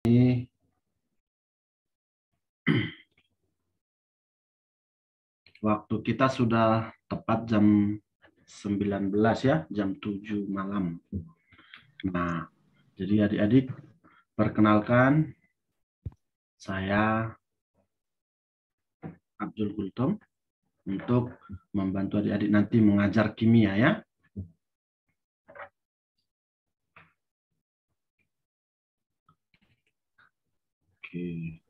Ini waktu kita sudah tepat jam 19 ya, jam 7 malam. Nah, jadi adik-adik, perkenalkan saya Abdul Kultum untuk membantu adik-adik nanti mengajar kimia ya. Oke.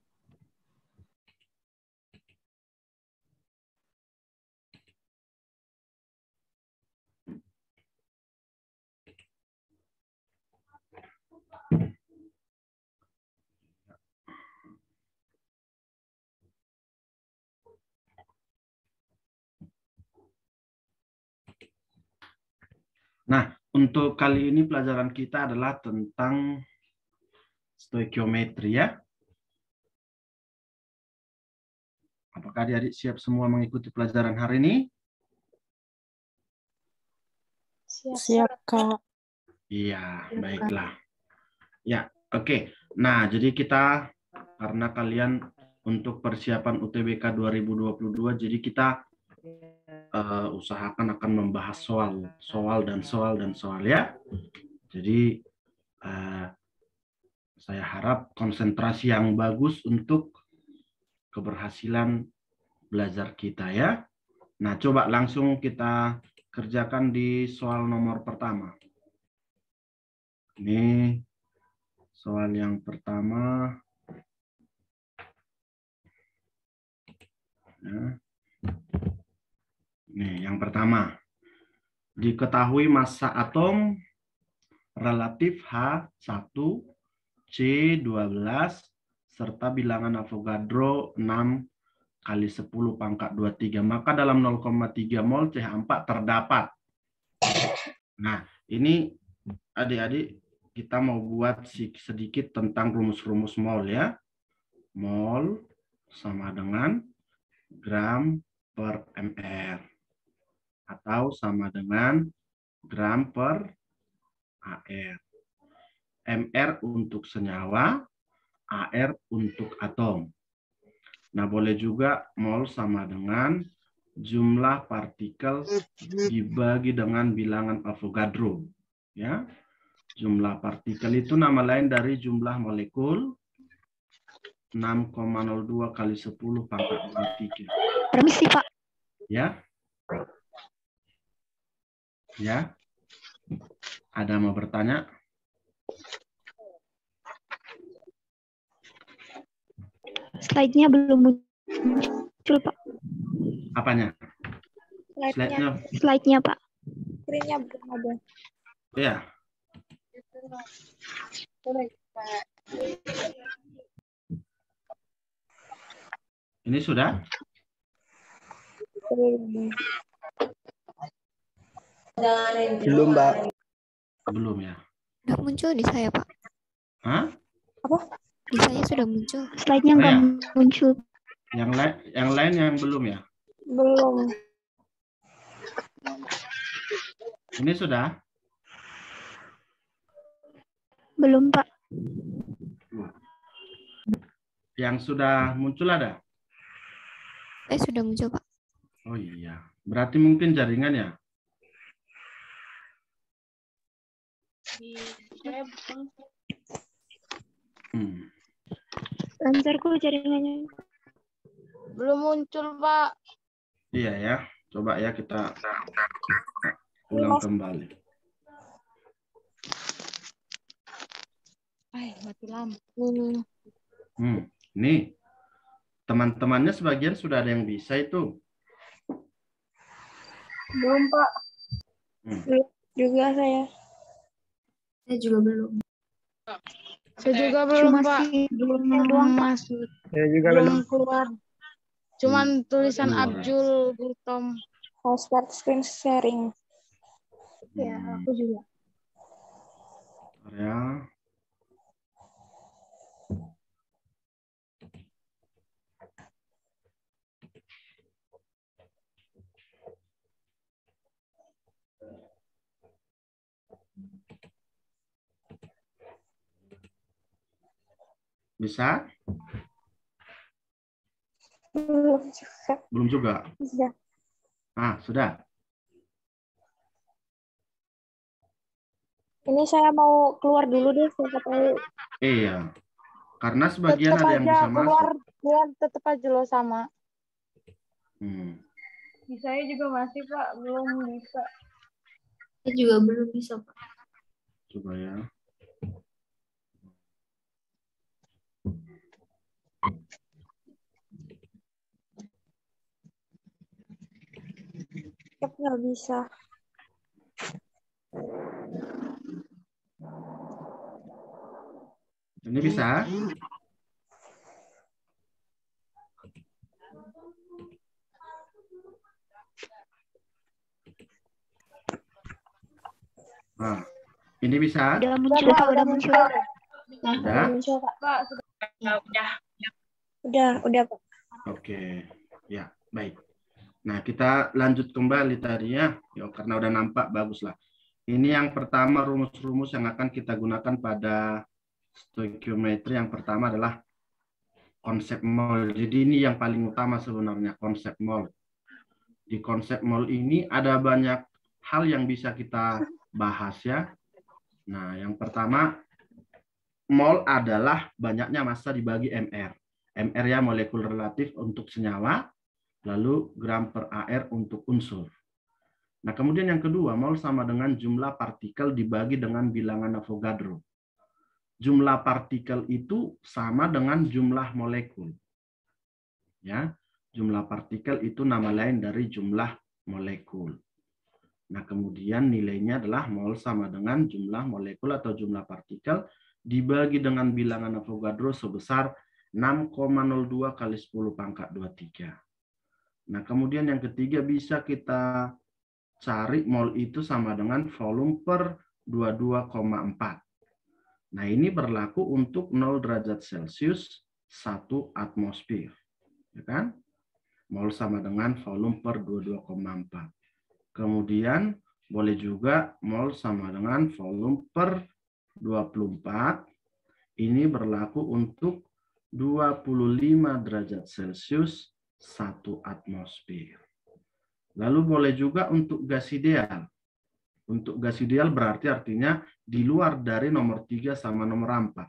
Nah, untuk kali ini pelajaran kita adalah tentang stoikiometri ya. Apakah adik-adik siap semua mengikuti pelajaran hari ini? Siap, Kak. Iya, baiklah. Ya, oke. Nah, jadi kita karena kalian untuk persiapan UTBK 2022, jadi kita usahakan akan membahas soal ya. Jadi saya harap konsentrasi yang bagus untuk keberhasilan belajar kita ya. Nah, coba langsung kita kerjakan di soal nomor pertama. Ini soal yang pertama. Ya. Nih, yang pertama. Diketahui massa atom relatif H1, C12, serta bilangan Avogadro 6 kali 10 pangkat 23. Maka dalam 0,3 mol CH4 terdapat. Nah, ini adik-adik kita mau buat sedikit tentang rumus-rumus mol ya. Mol sama dengan gram per mr. Atau sama dengan gram per AR. MR untuk senyawa, AR untuk atom. Nah, boleh juga mol sama dengan jumlah partikel dibagi dengan bilangan Avogadro. Ya, jumlah partikel itu nama lain dari jumlah molekul 6,02 kali 10 pangkat 23. Permisi, Pak. Ya. Ya. Ada mau bertanya? Slide-nya belum muncul, Pak. Apanya? Slide-nya, Pak. Screen-nya belum ada. Ya. Ini sudah? Belum, Mbak. Belum ya. Sudah muncul di saya, Pak. Hah? Apa? Di saya sudah muncul. Slide-nya nggak ya. muncul. Yang lain yang belum ya? Belum. Ini sudah? Belum, Pak. Yang sudah muncul ada? Sudah muncul, Pak. Oh iya. Berarti mungkin jaringan ya? Lancarku jaringannya. Belum muncul, Pak. Iya ya. Coba ya kita ulang kembali. Mati lampu. Nih. Teman-temannya sebagian sudah ada yang bisa itu. Belum, Pak. Belum juga saya. Saya juga belum. Saya juga belum, Pak. Belum Masuk. Saya juga Belum keluar. Cuman tulisan Keluar. Abdul Gultom. Start screen sharing. Ya, aku juga. Ya. Bisa? Belum juga. Belum juga. Iya. Ah, sudah. Ini saya mau keluar dulu deh, siapa tahu. Iya. Karena sebagian Tetap ada yang aja bisa keluar, masuk. dia tetap aja lo sama. Di saya juga masih, Pak. Belum bisa. Saya juga belum bisa, Pak. Coba ya. Tetap nggak bisa. Ini bisa? Nah, ini bisa? Udah muncul, Pak. Udah muncul. Sudah? Muncul, Pak. Pak, sudah. Udah, Pak. Oke. Ya, baik. Nah, kita lanjut kembali tadi ya. Ya, karena udah nampak, baguslah. Ini yang pertama, rumus-rumus yang akan kita gunakan pada stoikiometri. Yang pertama adalah konsep mol. Jadi ini yang paling utama sebenarnya, konsep mol. Di konsep mol ini ada banyak hal yang bisa kita bahas ya. Nah, yang pertama, mol adalah banyaknya massa dibagi MR. MR ya molekul relatif untuk senyawa, lalu gram per AR untuk unsur. Nah, kemudian yang kedua, mol sama dengan jumlah partikel dibagi dengan bilangan Avogadro. Jumlah partikel itu sama dengan jumlah molekul. Ya, jumlah partikel itu nama lain dari jumlah molekul. Nah, kemudian nilainya adalah mol sama dengan jumlah molekul atau jumlah partikel dibagi dengan bilangan Avogadro sebesar 6,02 kali 10 pangkat 23. Nah, kemudian yang ketiga bisa kita cari mol itu sama dengan volume per 22,4. Nah, ini berlaku untuk 0 derajat Celcius 1 atmosfer. Ya kan? Mol sama dengan volume per 22,4. Kemudian boleh juga mol sama dengan volume per 24. Ini berlaku untuk 25 derajat Celcius 1 atmosfer. Lalu boleh juga untuk gas ideal. Untuk gas ideal berarti artinya di luar dari nomor 3 sama nomor 4.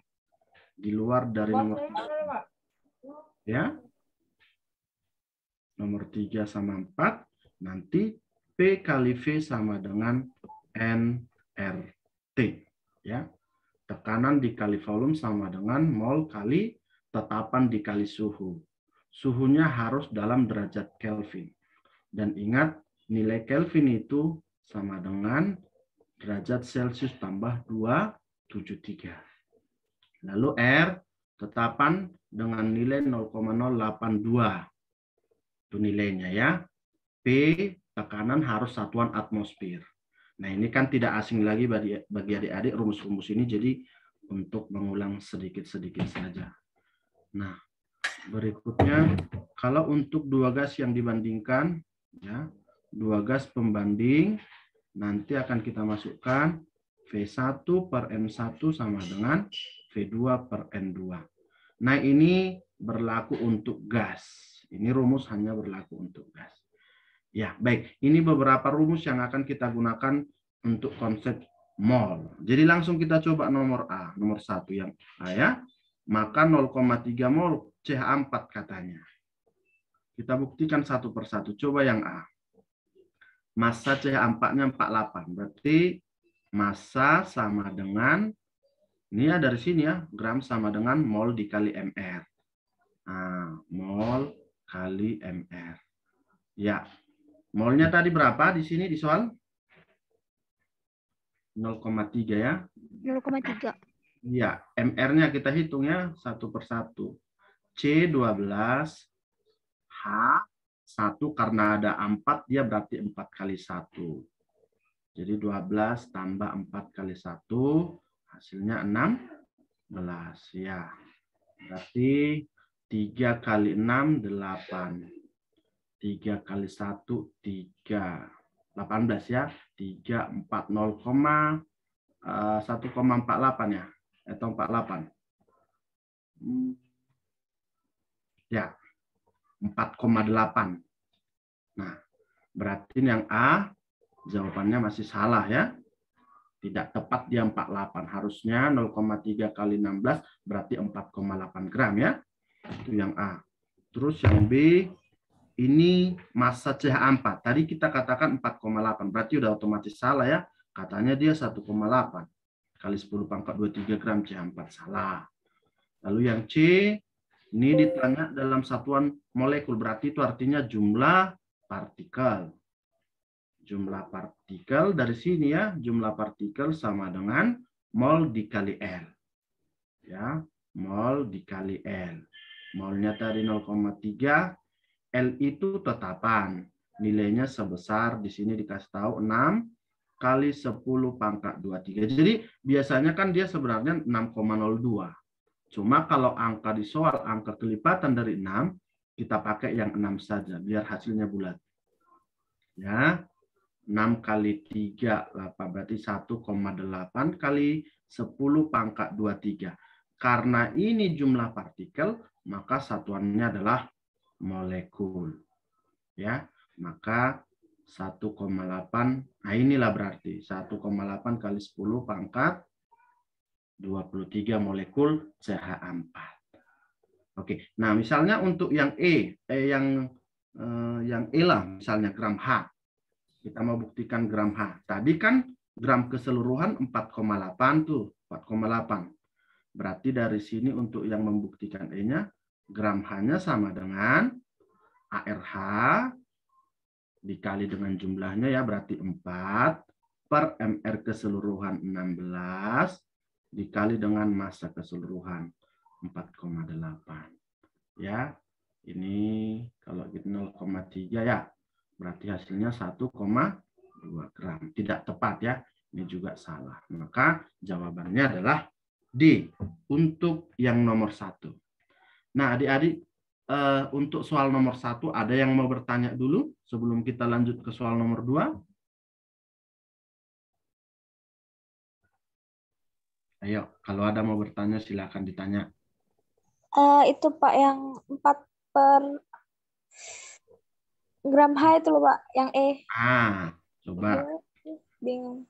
Di luar dari nomor 3. Ya. Nomor 3 sama 4. Nanti P kali V sama dengan nRT. Ya. Tekanan dikali volume sama dengan mol kali tetapan dikali suhu. Suhunya harus dalam derajat Kelvin. Dan ingat, nilai Kelvin itu sama dengan derajat Celcius tambah 273. Lalu R, tetapan dengan nilai 0,082. Itu nilainya ya. P, tekanan harus satuan atmosfer. Nah, ini kan tidak asing lagi bagi adik-adik rumus-rumus ini, jadi untuk mengulang sedikit-sedikit saja. Nah, berikutnya, kalau untuk dua gas yang dibandingkan, ya, dua gas pembanding, nanti akan kita masukkan V1 per N1 sama dengan V2 per N2. Nah, ini berlaku untuk gas. Ini rumus hanya berlaku untuk gas. Ya, baik. Ini beberapa rumus yang akan kita gunakan untuk konsep mol. Jadi langsung kita coba nomor A, nomor 1 yang A ya. Maka 0,3 mol CH4 katanya. Kita buktikan satu persatu. Coba yang A. Massa CH4-nya 48. Berarti massa sama dengan, ini ya dari sini ya, gram sama dengan mol dikali MR. Nah, mol kali MR. Ya, molnya tadi berapa di sini di soal? 0,3 ya. 0,3. Ya, MR-nya kita hitung ya satu persatu. C12, H1 karena ada 4, dia berarti 4 kali 1. Jadi 12 tambah 4 kali 1, hasilnya 16. Ya, berarti 3 kali 6, 8. 3 kali 1, 3. 18 ya. 3, 4, 1,48 ya. Atau 48. Ya, 4,8. Nah, berarti yang A jawabannya masih salah ya. Tidak tepat dia 48. Harusnya 0,3 kali 16 berarti 4,8 gram ya. Itu yang A. Terus yang B, ini massa CH4. Tadi kita katakan 4,8. Berarti udah otomatis salah ya. Katanya dia 1,8 kali 10 pangkat 23 gram CH4. Salah. Lalu yang C, ini ditanya dalam satuan molekul. Berarti itu artinya jumlah partikel. Jumlah partikel dari sini ya. Jumlah partikel sama dengan mol dikali L. Ya, mol dikali L. Molnya tadi 0,3. L itu tetapan. Nilainya sebesar, di sini dikasih tahu 6 kali 10 pangkat 23. Jadi biasanya kan dia sebenarnya 6,02. Cuma kalau angka di soal, angka kelipatan dari 6, kita pakai yang 6 saja, biar hasilnya bulat. Ya, 6 kali 3, berarti 1,8 kali 10 pangkat 23. Karena ini jumlah partikel, maka satuannya adalah molekul. Ya, maka 1,8, nah inilah berarti 1,8 kali 10 pangkat 23 molekul CH4. Oke, nah misalnya untuk yang yang E lah, misalnya gram H. Kita mau buktikan gram H. Tadi kan gram keseluruhan 4,8 tuh, 4,8. Berarti dari sini untuk yang membuktikan E-nya, gram H-nya sama dengan ARH dikali dengan jumlahnya ya, berarti 4 per MR keseluruhan 16 dikali dengan massa keseluruhan 4,8. Ya, ini kalau gitu 0,3 ya, berarti hasilnya 1,2 gram. Tidak tepat ya, ini juga salah. Maka jawabannya adalah D untuk yang nomor 1. Nah, adik-adik, untuk soal nomor 1 ada yang mau bertanya dulu sebelum kita lanjut ke soal nomor 2? Ayo, kalau ada mau bertanya silakan ditanya. Itu Pak yang 4 per gram H itu loh Pak, yang E. Coba. Bingung.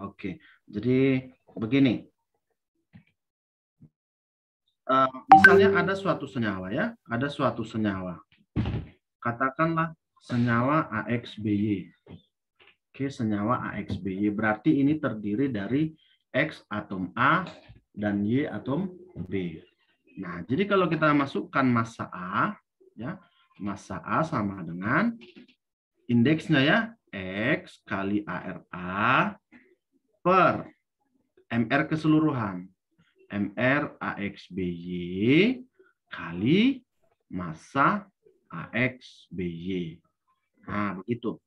Oke, jadi begini. Misalnya ada suatu senyawa ya, ada suatu senyawa. Katakanlah senyawa AXBY. Oke, senyawa AXBY berarti ini terdiri dari X atom A dan Y atom B. Nah, jadi kalau kita masukkan massa A, ya, massa A sama dengan indeksnya ya, X kali ARA per MR keseluruhan. MR AXBY kali massa AXBY. Nah, begitu.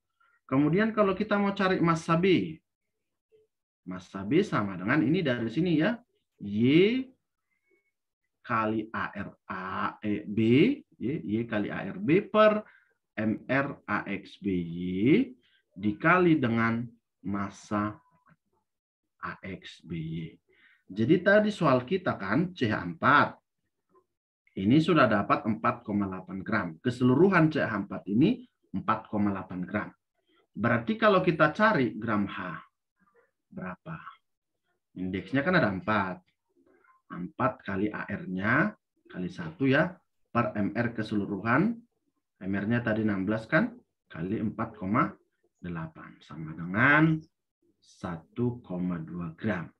Kemudian kalau kita mau cari massa B, massa B sama dengan ini dari sini ya, Y kali ARA B, Y kali ARB per MR AXBY dikali dengan massa AXBY. Jadi tadi soal kita kan CH4. Ini sudah dapat 4,8 gram. Keseluruhan CH4 ini 4,8 gram. Berarti kalau kita cari gram H, berapa? Indeksnya kan ada 4. 4 kali AR-nya kali 1 ya, per MR keseluruhan. MR-nya tadi 16 kan, kali 4,8. Sama dengan 1,2 gram.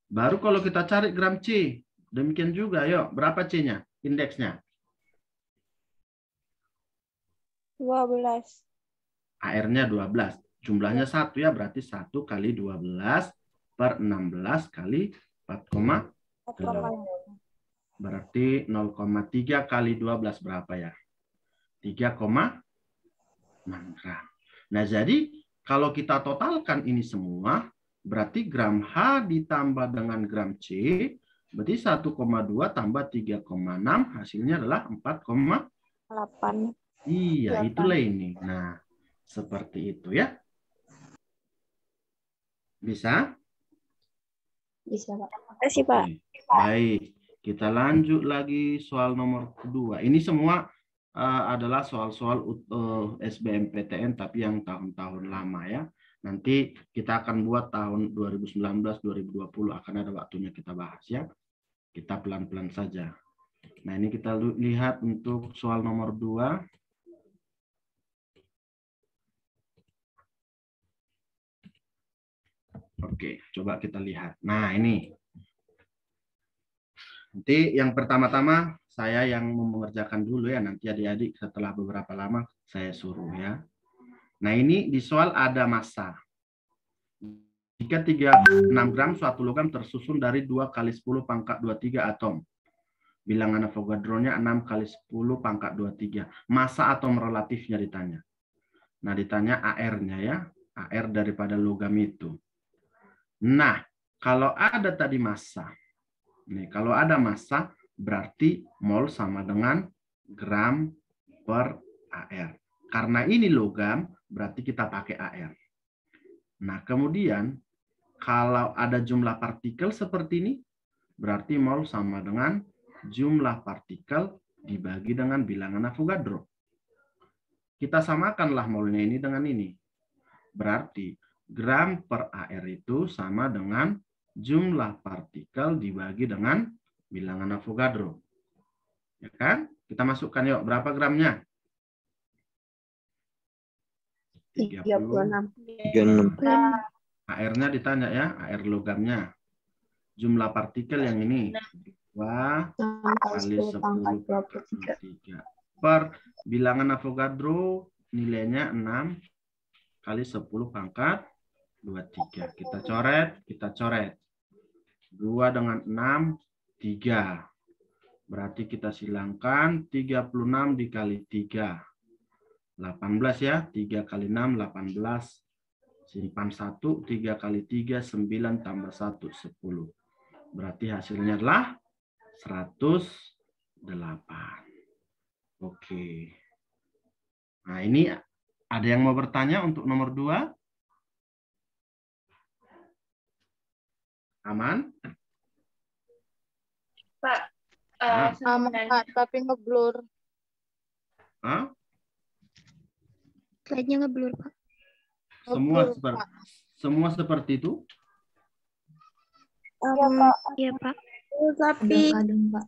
Baru kalau kita cari gram C, demikian juga. Yuk, berapa C-nya? Indeksnya? 12. AR-nya 12. Jumlahnya 1 ya, berarti 1 kali 12 per 16 kali 4,8. Berarti 0,3 kali 12 berapa ya? 3,6 gram. Nah, jadi kalau kita totalkan ini semua, berarti gram H ditambah dengan gram C, berarti 1,2 tambah 3,6, hasilnya adalah 4,8. Iya, itulah ini. Nah, seperti itu ya. Bisa? Bisa, Pak. Terima kasih, Pak. Baik. Kita lanjut lagi soal nomor kedua. Ini semua adalah soal-soal SBMPTN tapi yang tahun-tahun lama ya. Nanti kita akan buat tahun 2019-2020 akan ada waktunya kita bahas ya. Kita pelan-pelan saja. Nah, ini kita lihat untuk soal nomor 2. Oke, coba kita lihat. Nah, ini. Nanti yang pertama-tama saya yang mengerjakan dulu ya. Nanti adik-adik setelah beberapa lama saya suruh ya. Nah, ini di soal ada massa. Jika 36 gram suatu logam tersusun dari 2 kali 10 pangkat 23 atom. Bilangan Avogadro-nya 6 kali 10 pangkat 23. Massa atom relatifnya ditanya. Nah, ditanya AR-nya ya. AR daripada logam itu. Nah, kalau ada tadi massa. Nih, kalau ada massa berarti mol sama dengan gram per AR. Karena ini logam, berarti kita pakai AR. Nah, kemudian kalau ada jumlah partikel seperti ini, berarti mol sama dengan jumlah partikel dibagi dengan bilangan Avogadro. Kita samakanlah molnya ini dengan ini. Berarti gram per AR itu sama dengan jumlah partikel dibagi dengan bilangan Avogadro. Ya kan? Kita masukkan yuk, berapa gramnya? 36. 36. AR-nya ditanya ya, AR logamnya. Jumlah partikel yang ini 2 kali 10 pangkat 23 per bilangan Avogadro nilainya 6 kali 10 pangkat 23. Kita coret. 2 dengan 6, 3. Berarti kita silangkan 36 dikali 3. 18 ya, 3 kali 6, 18. Simpan 1, 3 kali 3, 9 tambah 1, 10. Berarti hasilnya adalah 108. Oke. Nah, ini ada yang mau bertanya untuk nomor 2? Aman? Pak, Aman, tapi ngeblur. Hah? Slide-nya ngeblur, Pak. Semua seperti itu? Iya, Pak. Tapi Kadang-kadang, Pak.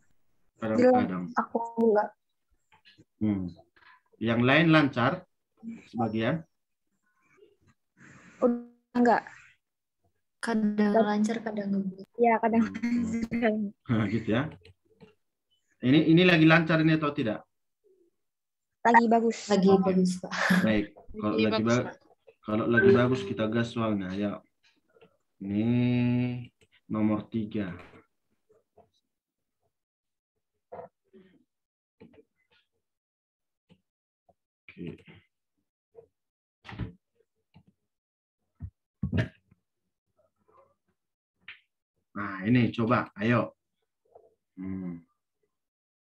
Kadang-kadang. aku enggak. Yang lain lancar sebagian? Enggak. Kadang lancar, kadang ngebut. Ya, kadang. Gitu ya. Ini lagi lancar ini atau tidak? Lagi bagus. Lagi bagus, Pak. Baik. Kalau lagi bagus kita gas soalnya ya. Ini nomor 3. Oke. Nah, ini coba, ayo.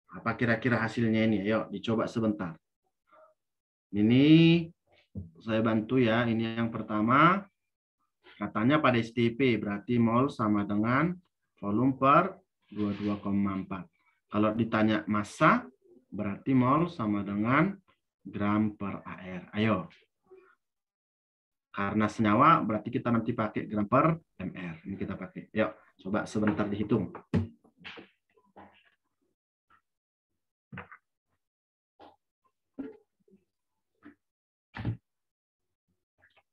Apa kira-kira hasilnya ini? Ayo, dicoba sebentar. Ini saya bantu ya. Ini yang pertama. Katanya pada STP, berarti mol sama dengan volume per 22,4. Kalau ditanya massa, berarti mol sama dengan gram per AR. Ayo. Karena senyawa, berarti kita nanti pakai gram per MR. Ini kita pakai. Yuk, coba sebentar dihitung.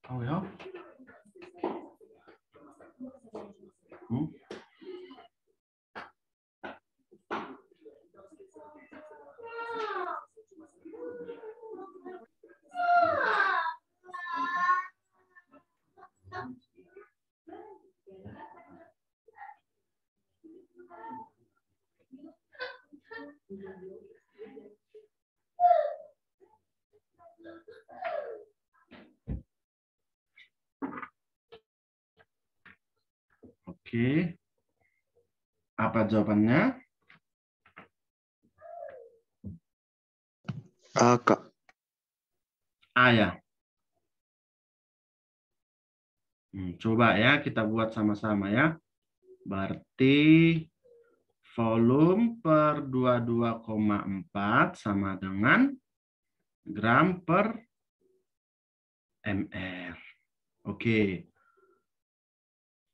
Oh ya. Oke. Apa jawabannya? A, Kak. A ya. Coba ya kita buat sama-sama ya. Berarti volume per 22,4 sama dengan gram per mr. Oke.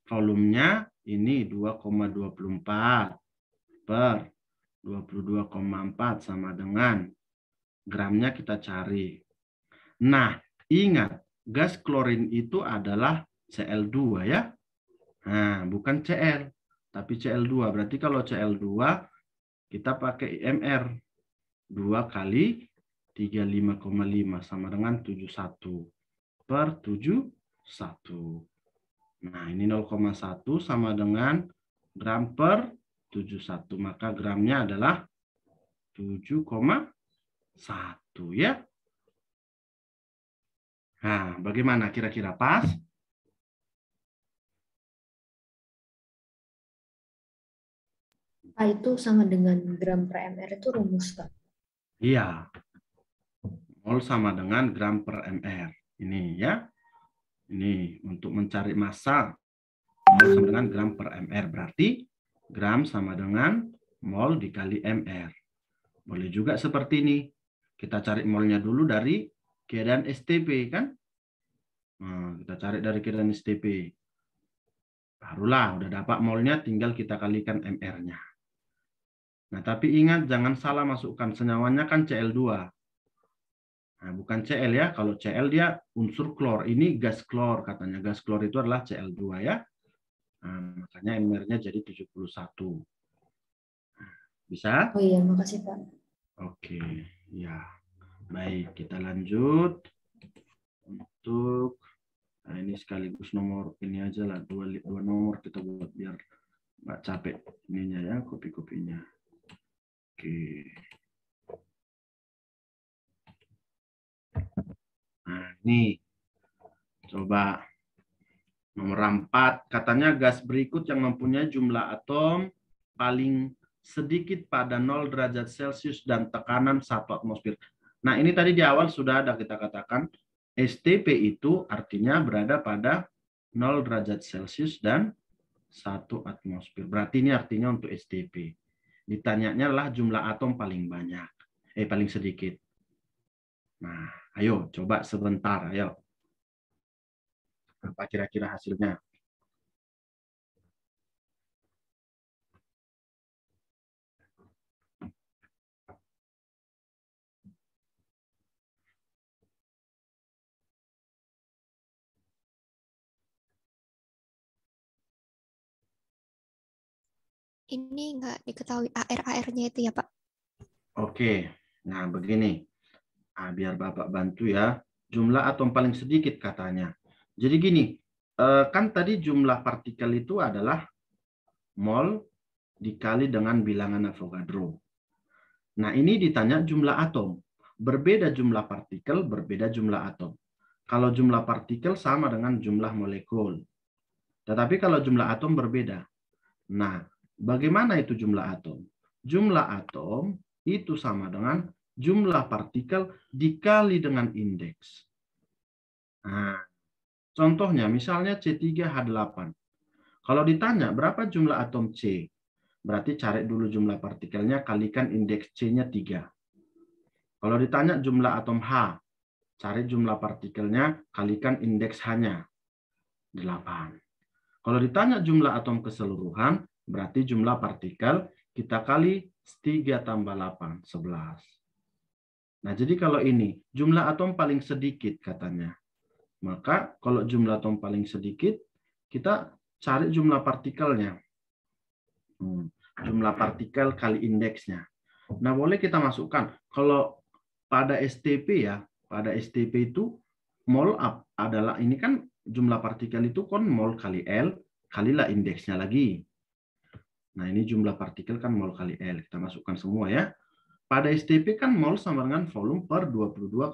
Volumenya ini 2,24 per 22,4 sama dengan gramnya kita cari. Nah, ingat, gas klorin itu adalah Cl2 ya. Nah, bukan Cl, tapi Cl2. Berarti kalau Cl2 kita pakai IMR 2 kali 35,5 sama dengan 71 per 71. Nah, ini 0,1 sama dengan gram per 71. Maka gramnya adalah 7,1 ya. Nah, bagaimana kira-kira pas? Pak, itu sama dengan gram per mr itu rumus, Pak. Iya. Mol sama dengan gram per mr. Ini ya. Ini untuk mencari massa. Mol sama dengan gram per mr. Berarti gram sama dengan mol dikali mr. Boleh juga seperti ini. Kita cari molnya dulu dari keadaan STP kan? Nah, kita cari dari keadaan STP. Barulah udah dapat molnya, tinggal kita kalikan mr-nya. Nah, tapi ingat jangan salah masukkan senyawanya kan Cl2. Nah, bukan Cl ya. Kalau Cl dia unsur klor. Ini gas klor katanya. Gas klor itu adalah Cl2 ya. Nah, makanya mr-nya jadi 71. Bisa? Oh iya, makasih, Pak. Oke, ya. Baik, kita lanjut. Untuk, nah ini sekaligus nomor ini aja lah. Dua nomor kita buat biar nggak capek ininya ya, kopi-kopinya. Oke. Nah, ini. Coba. Nomor 4. Katanya gas berikut yang mempunyai jumlah atom paling sedikit pada 0 derajat Celcius dan tekanan 1 atmosfer. Nah, ini tadi di awal sudah ada kita katakan STP itu artinya berada pada 0 derajat Celcius dan 1 atmosfer. Berarti ini artinya untuk STP. Ditanyanya adalah jumlah atom paling banyak. Paling sedikit. Nah, ayo coba sebentar, ayo. Apa kira-kira hasilnya? Ini nggak diketahui AR-AR-nya itu ya, Pak? Oke, nah begini. Nah, biar Bapak bantu ya. Jumlah atom paling sedikit katanya. Jadi gini, kan tadi jumlah partikel itu adalah mol dikali dengan bilangan Avogadro. Nah, ini ditanya jumlah atom. Berbeda jumlah partikel, berbeda jumlah atom. Kalau jumlah partikel sama dengan jumlah molekul. Tetapi kalau jumlah atom berbeda. Nah, bagaimana itu jumlah atom? Jumlah atom itu sama dengan jumlah partikel dikali dengan indeks. Nah, contohnya misalnya C3H8. Kalau ditanya berapa jumlah atom C, berarti cari dulu jumlah partikelnya kalikan indeks C-nya 3. Kalau ditanya jumlah atom H, cari jumlah partikelnya kalikan indeks H-nya 8. Kalau ditanya jumlah atom keseluruhan, berarti jumlah partikel kita kali 3 tambah 8, 11. Nah, jadi kalau ini jumlah atom paling sedikit katanya. Maka kalau jumlah atom paling sedikit, kita cari jumlah partikelnya. Jumlah partikel kali indeksnya. Nah, boleh kita masukkan. Kalau pada STP ya, pada STP itu mol up adalah, ini kan jumlah partikel itu kan mol kali L, kalilah indeksnya lagi. Nah, ini jumlah partikel kan mol kali L. Kita masukkan semua ya. Pada STP kan mol sama dengan volume per 22,4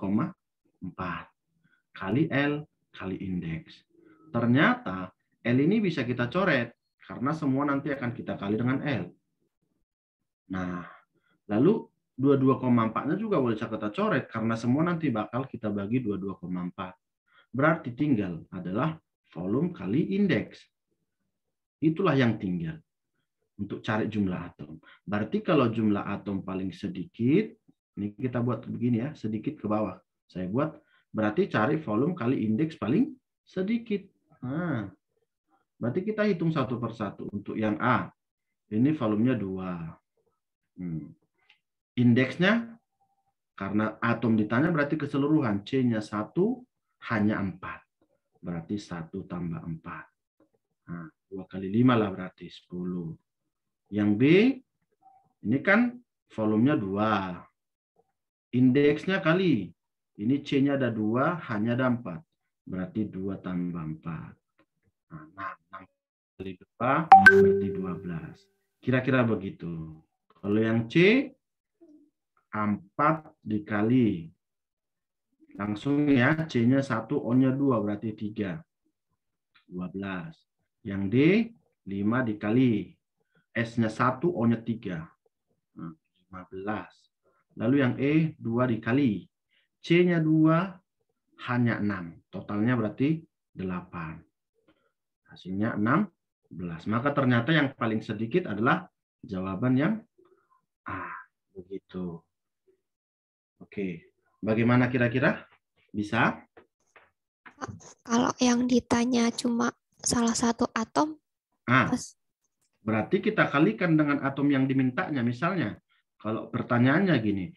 kali L kali indeks. Ternyata L ini bisa kita coret karena semua nanti akan kita kali dengan L. Nah, lalu 22,4-nya juga boleh kita coret karena semua nanti bakal kita bagi 22,4. Berarti tinggal adalah volume kali indeks. Itulah yang tinggal. untuk cari jumlah atom. Berarti kalau jumlah atom paling sedikit, ini kita buat begini ya, sedikit ke bawah. Saya buat, berarti cari volume kali indeks paling sedikit. Nah, berarti kita hitung satu persatu. Untuk yang A, ini volumenya 2. Indeksnya, karena atom ditanya berarti keseluruhan. C-nya 1, hanya 4. Berarti 1 tambah 4. Nah, 2 kali 5 lah berarti 10. Yang B, ini kan volumenya 2. Indeksnya kali. Ini C-nya ada 2, hanya ada 4. Berarti 2 tambah 4. Nah, 6 kali 2 berarti 12. Kira-kira begitu. Kalau yang C, 4 dikali. Langsung ya, C-nya 1, O-nya 2, berarti 3. 12. Yang D, 5 dikali. S-nya 1, O-nya 3. 15. Lalu yang E, 2 dikali. C-nya 2, hanya 6. Totalnya berarti 8. Hasilnya 16. Maka ternyata yang paling sedikit adalah jawaban yang A. Begitu. Oke. Bagaimana kira-kira? Bisa? Kalau yang ditanya cuma salah satu atom, berarti kita kalikan dengan atom yang dimintanya. Misalnya, kalau pertanyaannya gini,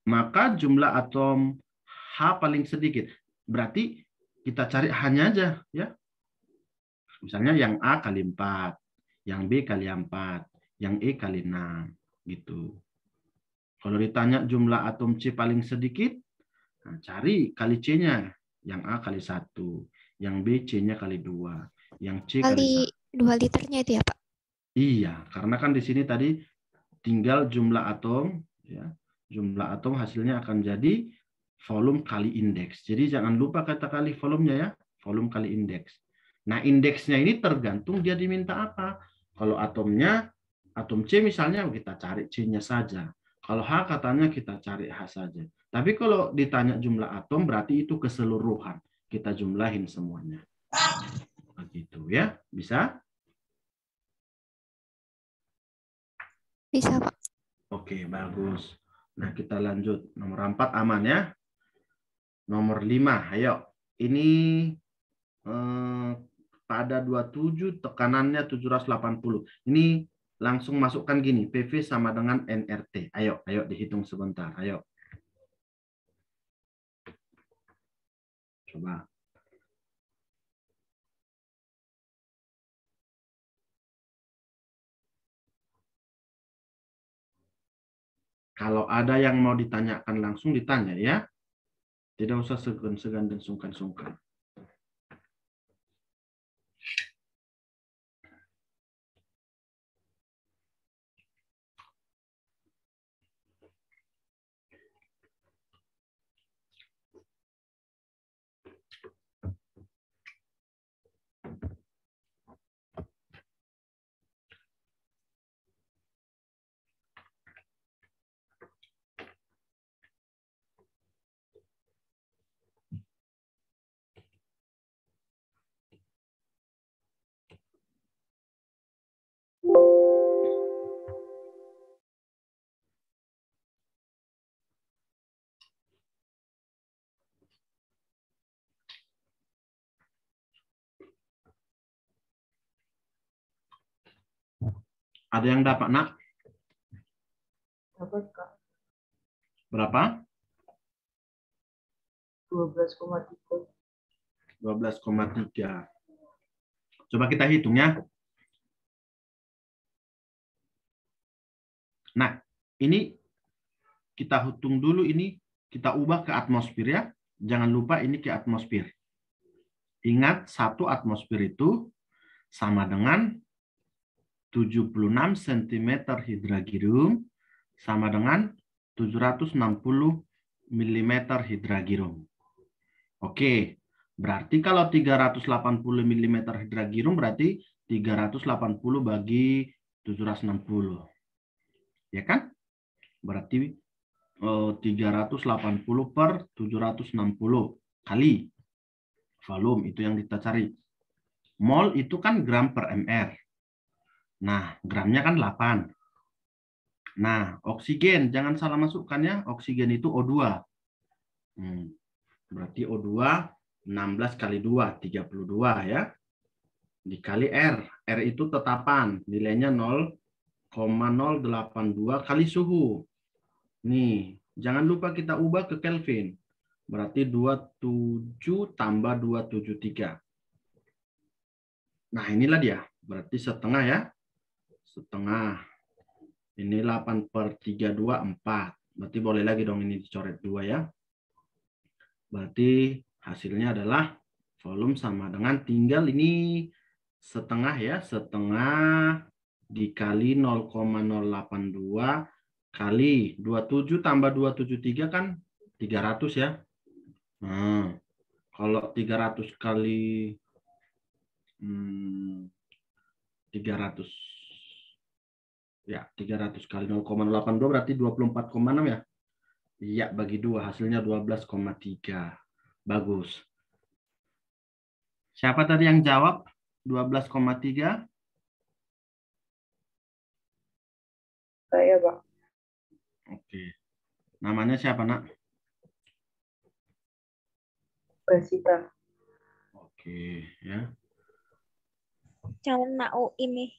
maka jumlah atom H paling sedikit. Berarti kita cari H-nya aja. Ya. Misalnya yang A kali 4, yang B kali 4, yang E kali 6. Gitu. Kalau ditanya jumlah atom C paling sedikit, nah, cari kali C-nya. Yang A kali 1, yang B C-nya kali 2, yang C kali 2 liternya itu ya, Pak? Iya, karena kan di sini tadi tinggal jumlah atom, ya. Jumlah atom hasilnya akan jadi volume kali indeks. Jadi jangan lupa kata kali volumenya ya, volume kali indeks. Nah, indeksnya ini tergantung dia diminta apa. Kalau atomnya, atom C misalnya kita cari C-nya saja. Kalau H katanya kita cari H saja. Tapi kalau ditanya jumlah atom berarti itu keseluruhan. Kita jumlahin semuanya. Begitu ya. Bisa? Bisa, Pak. Oke, bagus. Nah, kita lanjut. Nomor 4 aman ya. Nomor 5, ayo. Ini pada 27 tekanannya 780. Ini langsung masukkan gini, PV sama dengan nRT. Ayo dihitung sebentar. Ayo. Coba. Kalau ada yang mau ditanyakan langsung ditanya ya. Tidak usah segan-segan dan sungkan-sungkan. Ada yang dapat, Nak? Dapat, Kak. Berapa? 12,3. 12,3. Coba kita hitung ya. Nah, ini kita hitung dulu, ini kita ubah ke atmosfer ya. Jangan lupa ini ke atmosfer. Ingat, 1 atmosfer itu sama dengan 76 cm hidragium sama dengan 760 mm hidragium. Oke, berarti kalau 380 mm hidragium berarti 380 bagi 760. Ya kan? Berarti 380 per 760 kali volume itu yang kita cari. Mol itu kan gram per mr. Nah, gramnya kan 8. Nah, oksigen, jangan salah masukkan ya. Oksigen itu O2. Berarti O2 16 kali 2, 32 ya. Dikali R. R itu tetapan, nilainya 0,082 kali suhu. Nih, jangan lupa kita ubah ke Kelvin. Berarti 27 tambah 273. Nah, inilah dia. Berarti setengah ya. Setengah. Ini 8/32, 4. Berarti boleh lagi dong ini dicoret 2 ya. Berarti hasilnya adalah volume sama dengan tinggal ini setengah ya. Setengah dikali 0,082 kali 27 tambah 273 kan 300 ya. Nah, kalau 300 kali 300 ya, 300 kali 0,082 berarti 24,6 ya. Iya, bagi 2 hasilnya 12,3. Bagus. Siapa tadi yang jawab 12,3? Saya, Pak. Oke. Namanya siapa, Nak? Basita. Oke, ya. Calon NAU ini.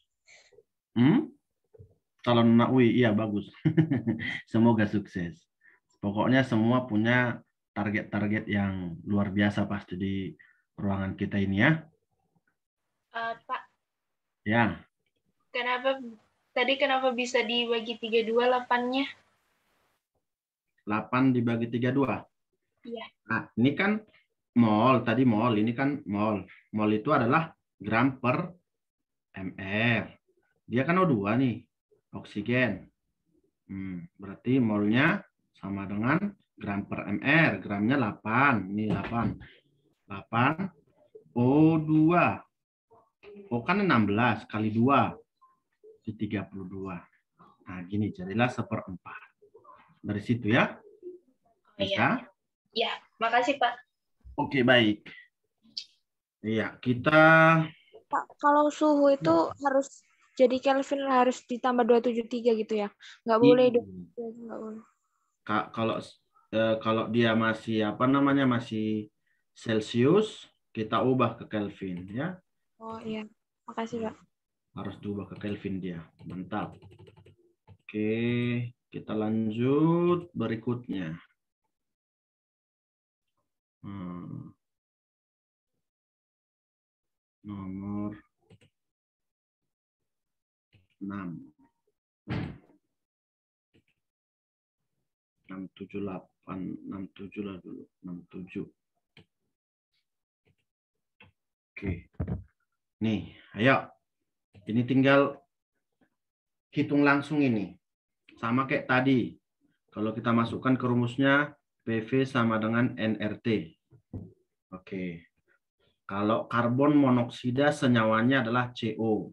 Calon anak UI, iya bagus. Semoga sukses. Pokoknya semua punya target-target yang luar biasa pasti di ruangan kita ini ya. Pak, Ya, kenapa bisa dibagi 32 8-nya? 8 dibagi 32. Iya. Nah, ini kan mol, tadi mol, ini kan mol. Mol itu adalah gram per mr. Dia kan O2 nih, oksigen. Berarti molnya sama dengan gram per mr. Gramnya 8. Ini 8. 8 O2. O kan 16 kali 2. Di 32. Nah, gini, jadilah 1/4. Dari situ ya. Bisa? Iya, makasih Pak. Oke, baik. Iya, kita... Pak, kalau suhu itu harus jadi Kelvin harus ditambah 273 gitu ya? Nggak boleh. Nggak boleh. Kalau dia masih masih Celsius, kita ubah ke Kelvin ya. Oh iya, makasih Pak. Harus diubah ke Kelvin dia. Mantap. Oke, kita lanjut berikutnya. Nomor 6. 678, 67 lah dulu. 67. Oke. Nih, ayo. Ini tinggal hitung langsung ini. Sama kayak tadi. Kalau kita masukkan ke rumusnya, PV sama dengan nRT. Oke. Kalau karbon monoksida senyawanya adalah CO.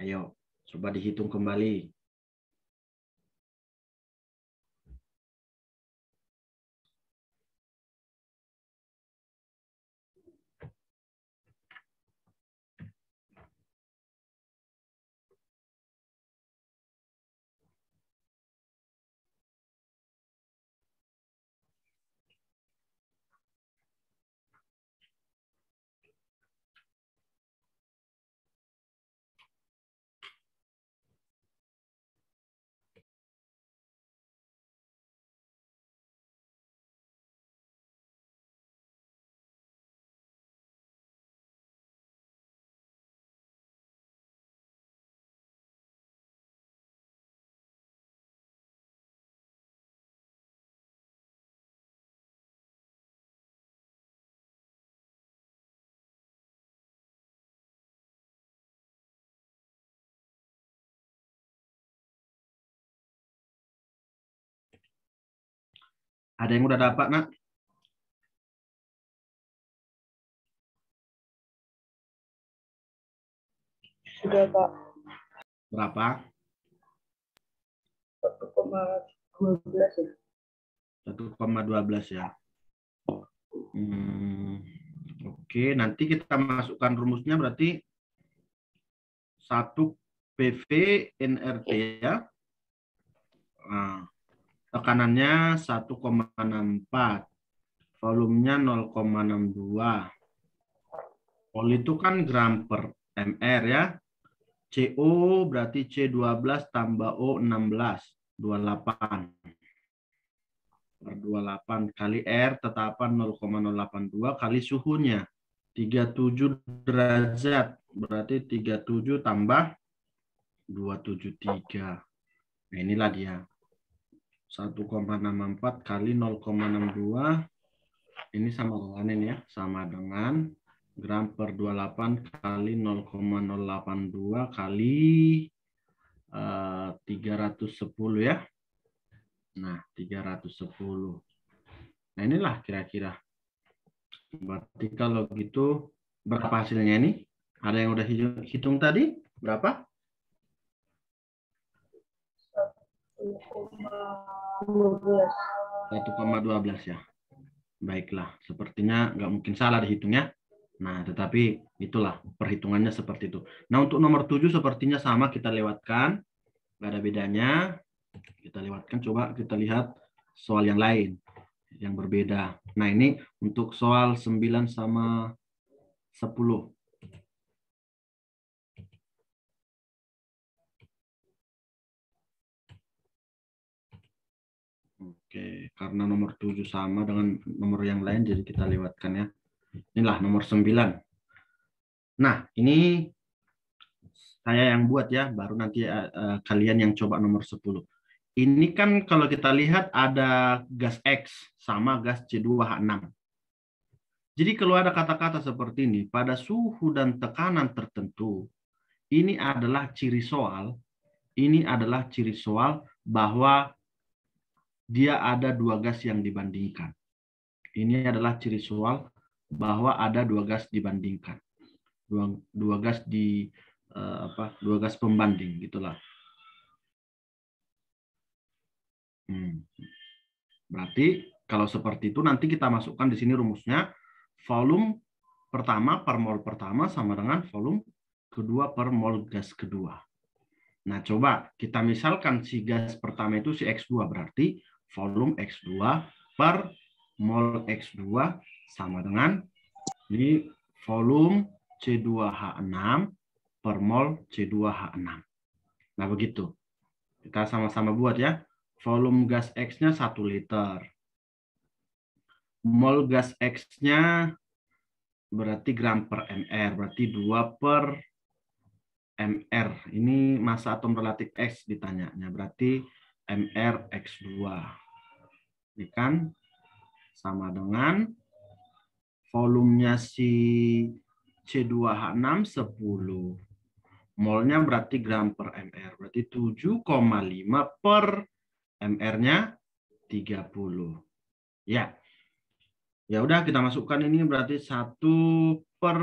Ayo, coba dihitung kembali. Ada yang udah dapat, Nak? Sudah, Pak. Berapa? 1,12 ya. 1,12 ya. Oke, nanti kita masukkan rumusnya berarti 1 PV nRT ya. Nah, tekanannya 1,64. Volumenya 0,62. Vol itu kan gram per mr ya. CO berarti C12 tambah O16. 28. Per 28 kali R tetapan 0,082 kali suhunya. 37 derajat. Berarti 37 tambah 273. Nah, inilah dia. 1,64 kali 0,62. Ini sama dengan ini ya. Sama dengan gram per 28 kali 0,082 kali 310 ya. Nah, 310. Nah, inilah kira-kira. Berarti kalau gitu berapa hasilnya ini? Ada yang udah hitung tadi? Berapa? 1,12 ya. Baiklah, sepertinya nggak mungkin salah dihitungnya. Nah, tetapi itulah perhitungannya seperti itu. Nah, untuk nomor 7 sepertinya sama kita lewatkan. Nggak ada bedanya. Kita lewatkan, coba kita lihat soal yang lain yang berbeda. Nah, ini untuk soal 9 sama 10. Oke, karena nomor 7 sama dengan nomor yang lain, jadi kita lewatkan ya. Inilah nomor 9. Nah, ini saya yang buat ya, baru nanti kalian yang coba nomor 10. Ini kan kalau kita lihat ada gas X sama gas C2H6. Jadi kalau ada kata-kata seperti ini, pada suhu dan tekanan tertentu, ini adalah ciri soal bahwa dia ada dua gas yang dibandingkan. Ini adalah ciri soal bahwa ada dua gas dibandingkan. Dua gas dua gas pembanding gitulah. Berarti kalau seperti itu nanti kita masukkan di sini rumusnya, volume pertama per mol pertama sama dengan volume kedua per mol gas kedua. Nah, coba kita misalkan si gas pertama itu si X2, berarti volume X2 per mol X2 sama dengan ini volume C2H6 per mol C2H6. Nah, begitu. Kita sama-sama buat ya. Volume gas X-nya 1 liter. Mol gas X-nya berarti gram per mr, berarti 2 per mr. Ini massa atom relatif X ditanyanya, berarti mr X2. Ini kan sama dengan volumenya si C2H6 10. Molnya berarti gram per mr, berarti 7,5 per mr-nya 30. Ya. Ya udah kita masukkan ini berarti 1 per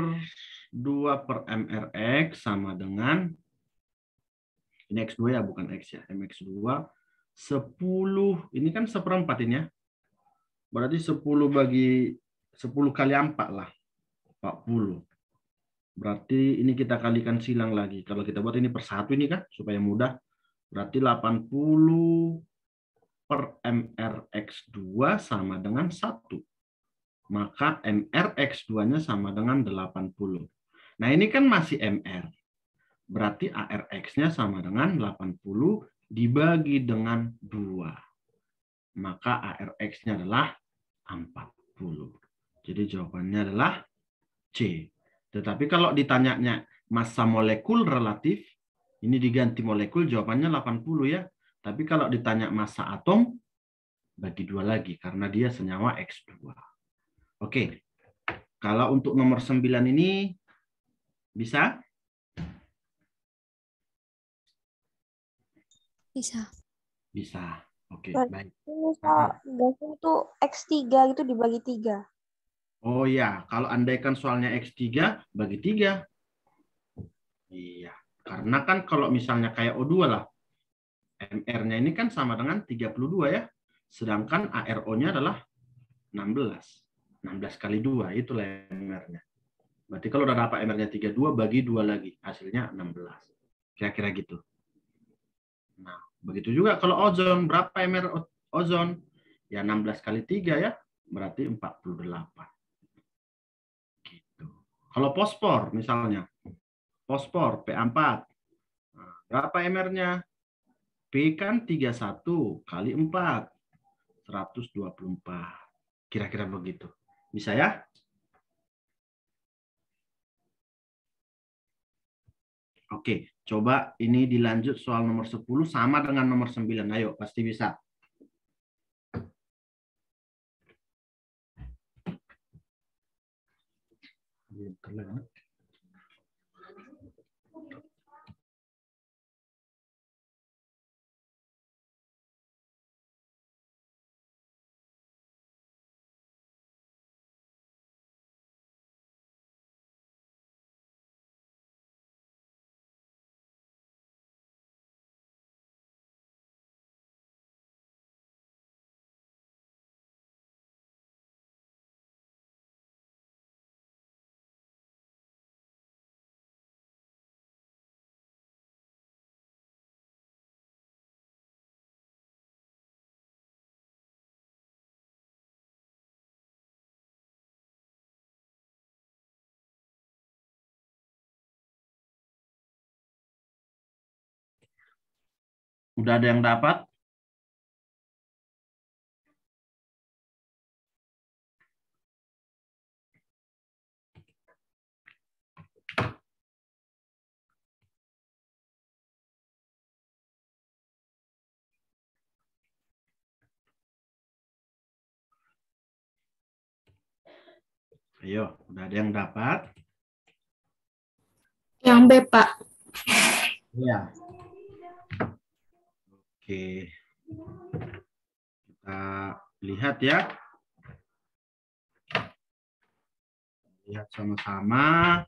2 per mrx sama dengan ini X2 ya, bukan X ya, MX2 10, ini kan 1/4 ini ya. Berarti 10 bagi 10 kali 4 lah. 40. Berarti ini kita kalikan silang lagi. Kalau kita buat ini per 1 ini kan supaya mudah. Berarti 80 per mrx2 sama dengan 1. Maka mrx2-nya sama dengan 80. Nah, ini kan masih mr. Berarti arx-nya sama dengan 80 dibagi dengan 2. Maka arx-nya adalah 40. Jadi jawabannya adalah C. Tetapi kalau ditanyanya massa molekul relatif, ini diganti molekul, jawabannya 80 ya. Tapi kalau ditanya massa atom, bagi 2 lagi, karena dia senyawa X2. Oke, kalau untuk nomor 9 ini bisa? Bisa. Bisa. Oke, baik. Misal gasnya itu X3 itu dibagi 3. Oh ya, kalau andaikan soalnya X3 bagi 3. Iya, karena kan kalau misalnya kayak O2 lah, MR-nya ini kan sama dengan 32 ya. Sedangkan ARO-nya adalah 16. 16 kali 2, itulah MR-nya. Berarti kalau udah dapat MR-nya 32, bagi 2 lagi. Hasilnya 16. Kira-kira gitu. Nah, begitu juga kalau ozon, berapa mR ozon? Ya 16 kali 3 ya, berarti 48. Gitu. Kalau fosfor misalnya, fosfor Pa4. Nah, berapa mR-nya? P kan 31 kali 4, 124. Kira-kira begitu. Bisa ya? Oke, coba ini dilanjut soal nomor 10 sama dengan nomor 9. Ayo, pasti bisa. Udah ada yang dapat? Ayo, udah ada yang dapat? Yang B, Pak. Iya. Oke. Kita lihat ya. Lihat sama-sama.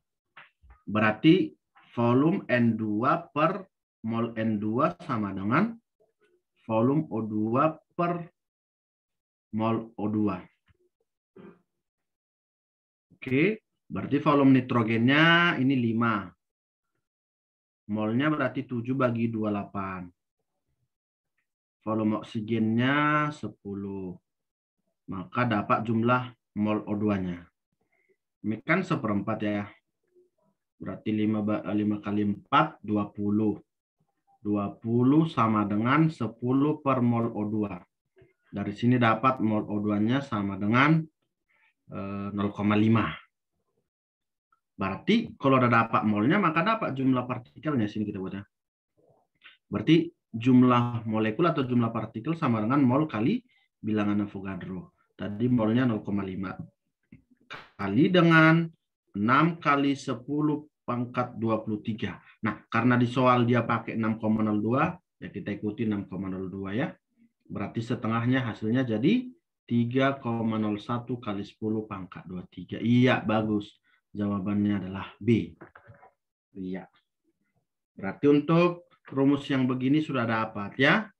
Berarti volume N2 per mol N2 sama dengan volume O2 per mol O2. Oke, berarti volume nitrogennya ini 5. Molnya berarti 7 bagi 28. Volume oksigennya 10. Maka dapat jumlah mol O2-nya. Ini kan 1/4 ya. Berarti 5 kali 4, 20. 20 sama dengan 10 per mol O2. Dari sini dapat mol O2-nya sama dengan 0,5. Berarti kalau udah dapat molnya, maka dapat jumlah partikelnya. Sini kita buat ya. Berarti jumlah molekul atau jumlah partikel sama dengan mol kali bilangan Avogadro. Tadi molnya 0,5. Kali dengan 6 kali 10 pangkat 23. Nah, karena di soal dia pakai 6,02, ya kita ikuti 6,02 ya. Berarti setengahnya hasilnya jadi 3,01 kali 10 pangkat 23. Iya, bagus. Jawabannya adalah B. Iya. Berarti untuk rumus yang begini sudah dapat ya.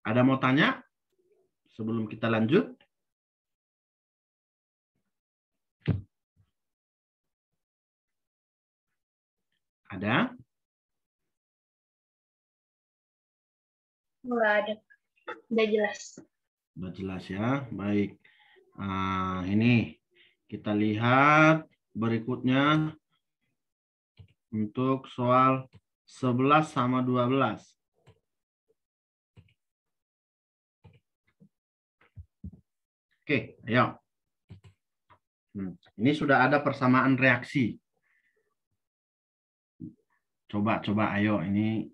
Ada mau tanya sebelum kita lanjut? Ada? Nggak ada. Udah jelas. Sudah jelas ya. Baik. Ini kita lihat berikutnya untuk soal 11 sama 12. Oke, ayo. Ini sudah ada persamaan reaksi. Coba ayo. Ini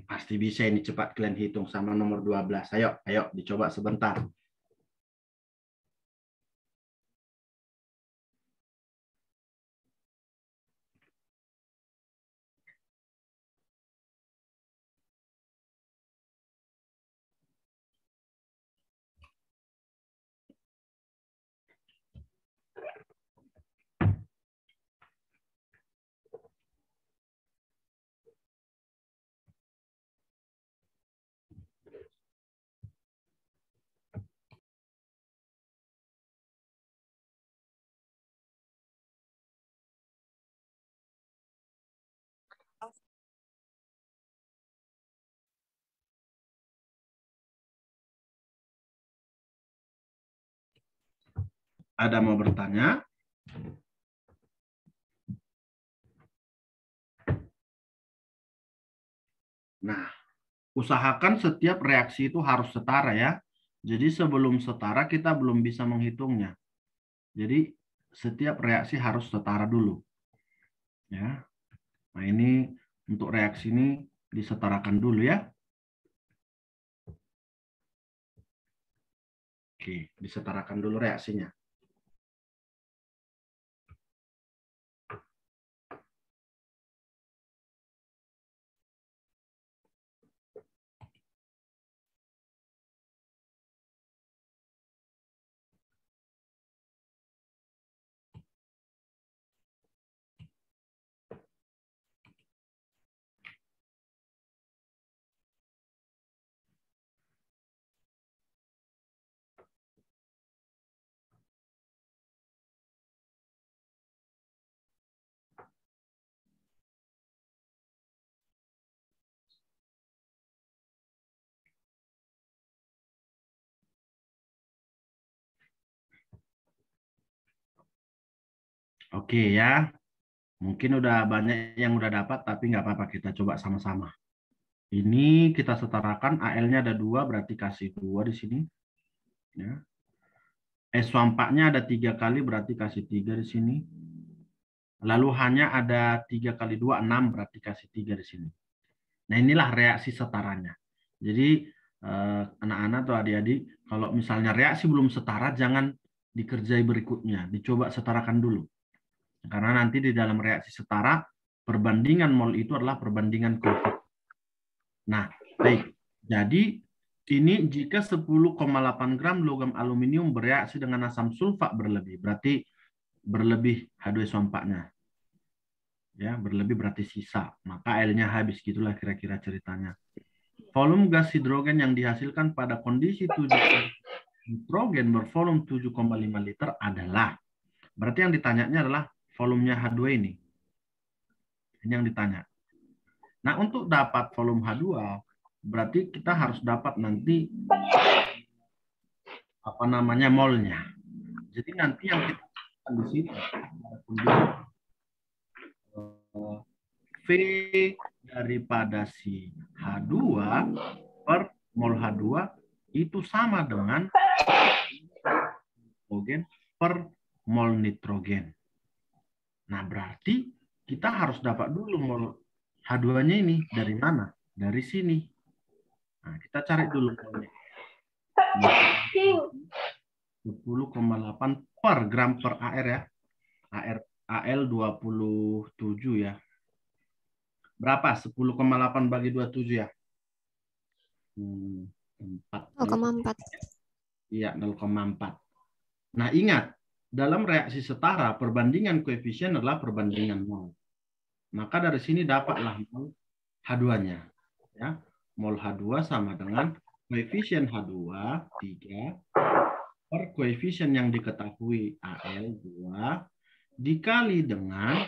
pasti bisa ini cepat kalian hitung sama nomor 12. Ayo dicoba sebentar. Ada mau bertanya? Nah, usahakan setiap reaksi itu harus setara ya. Jadi sebelum setara kita belum bisa menghitungnya. Jadi setiap reaksi harus setara dulu. Ya. Nah, ini untuk reaksi ini disetarakan dulu ya. Oke, disetarakan dulu reaksinya. Oke ya, mungkin udah banyak yang udah dapat, tapi nggak apa-apa, kita coba sama-sama. Ini kita setarakan, AL-nya ada 2, berarti kasih 2 di sini. Ya. S-nya ada 3 kali, berarti kasih 3 di sini. Lalu hanya ada 3 kali 2, 6, berarti kasih 3 di sini. Nah, inilah reaksi setaranya. Jadi, anak-anak atau adik-adik, kalau misalnya reaksi belum setara, jangan dikerjai berikutnya. Dicoba setarakan dulu. Karena nanti di dalam reaksi setara, perbandingan mol itu adalah perbandingan koefisien. Nah, baik. Jadi, ini jika 10,8 gram logam aluminium bereaksi dengan asam sulfat berlebih, berarti berlebih H2SO4-nya. Ya, berlebih berarti sisa. Maka L-nya habis, gitulah kira-kira ceritanya. Volume gas hidrogen yang dihasilkan pada kondisi 7 nitrogen bervolume 7,5 liter adalah, berarti yang ditanyanya adalah volumenya H2 ini. Ini yang ditanya. Nah, untuk dapat volume H2, berarti kita harus dapat nanti apa namanya molnya. Jadi nanti yang kita lakukan di sini V daripada si H2 per mol H2 itu sama dengan nitrogen per mol nitrogen. Nah, berarti kita harus dapat dulu mol H2-nya ini dari mana? Dari sini. Nah, kita cari dulu molnya. 10,8 per gram per AR ya. AL 27 ya. Berapa? 10,8 bagi 27 ya? 0,4. Iya, 0,4. Nah, ingat, dalam reaksi setara, perbandingan koefisien adalah perbandingan mol. Maka dari sini dapatlah mol H2-nya. Ya. Mol H2 sama dengan koefisien H2, 3, per koefisien yang diketahui AL 2, dikali dengan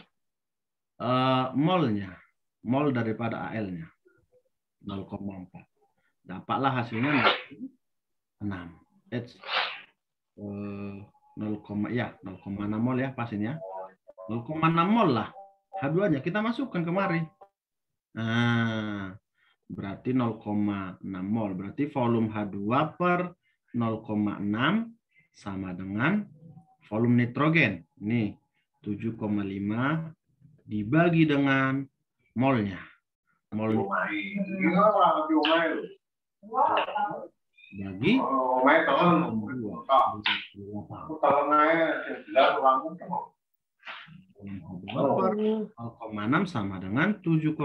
molnya. Mol daripada AL-nya. 0,4. Dapatlah hasilnya 6. H 0,6 mol ya pastinya. 0,6 mol lah. H2-nya kita masukkan kemari. Nah, berarti 0,6 mol. Berarti volume H2 per 0,6 sama dengan volume nitrogen. Ini 7,5 dibagi dengan molnya. Mol bagi 0,6 sama dengan 7,5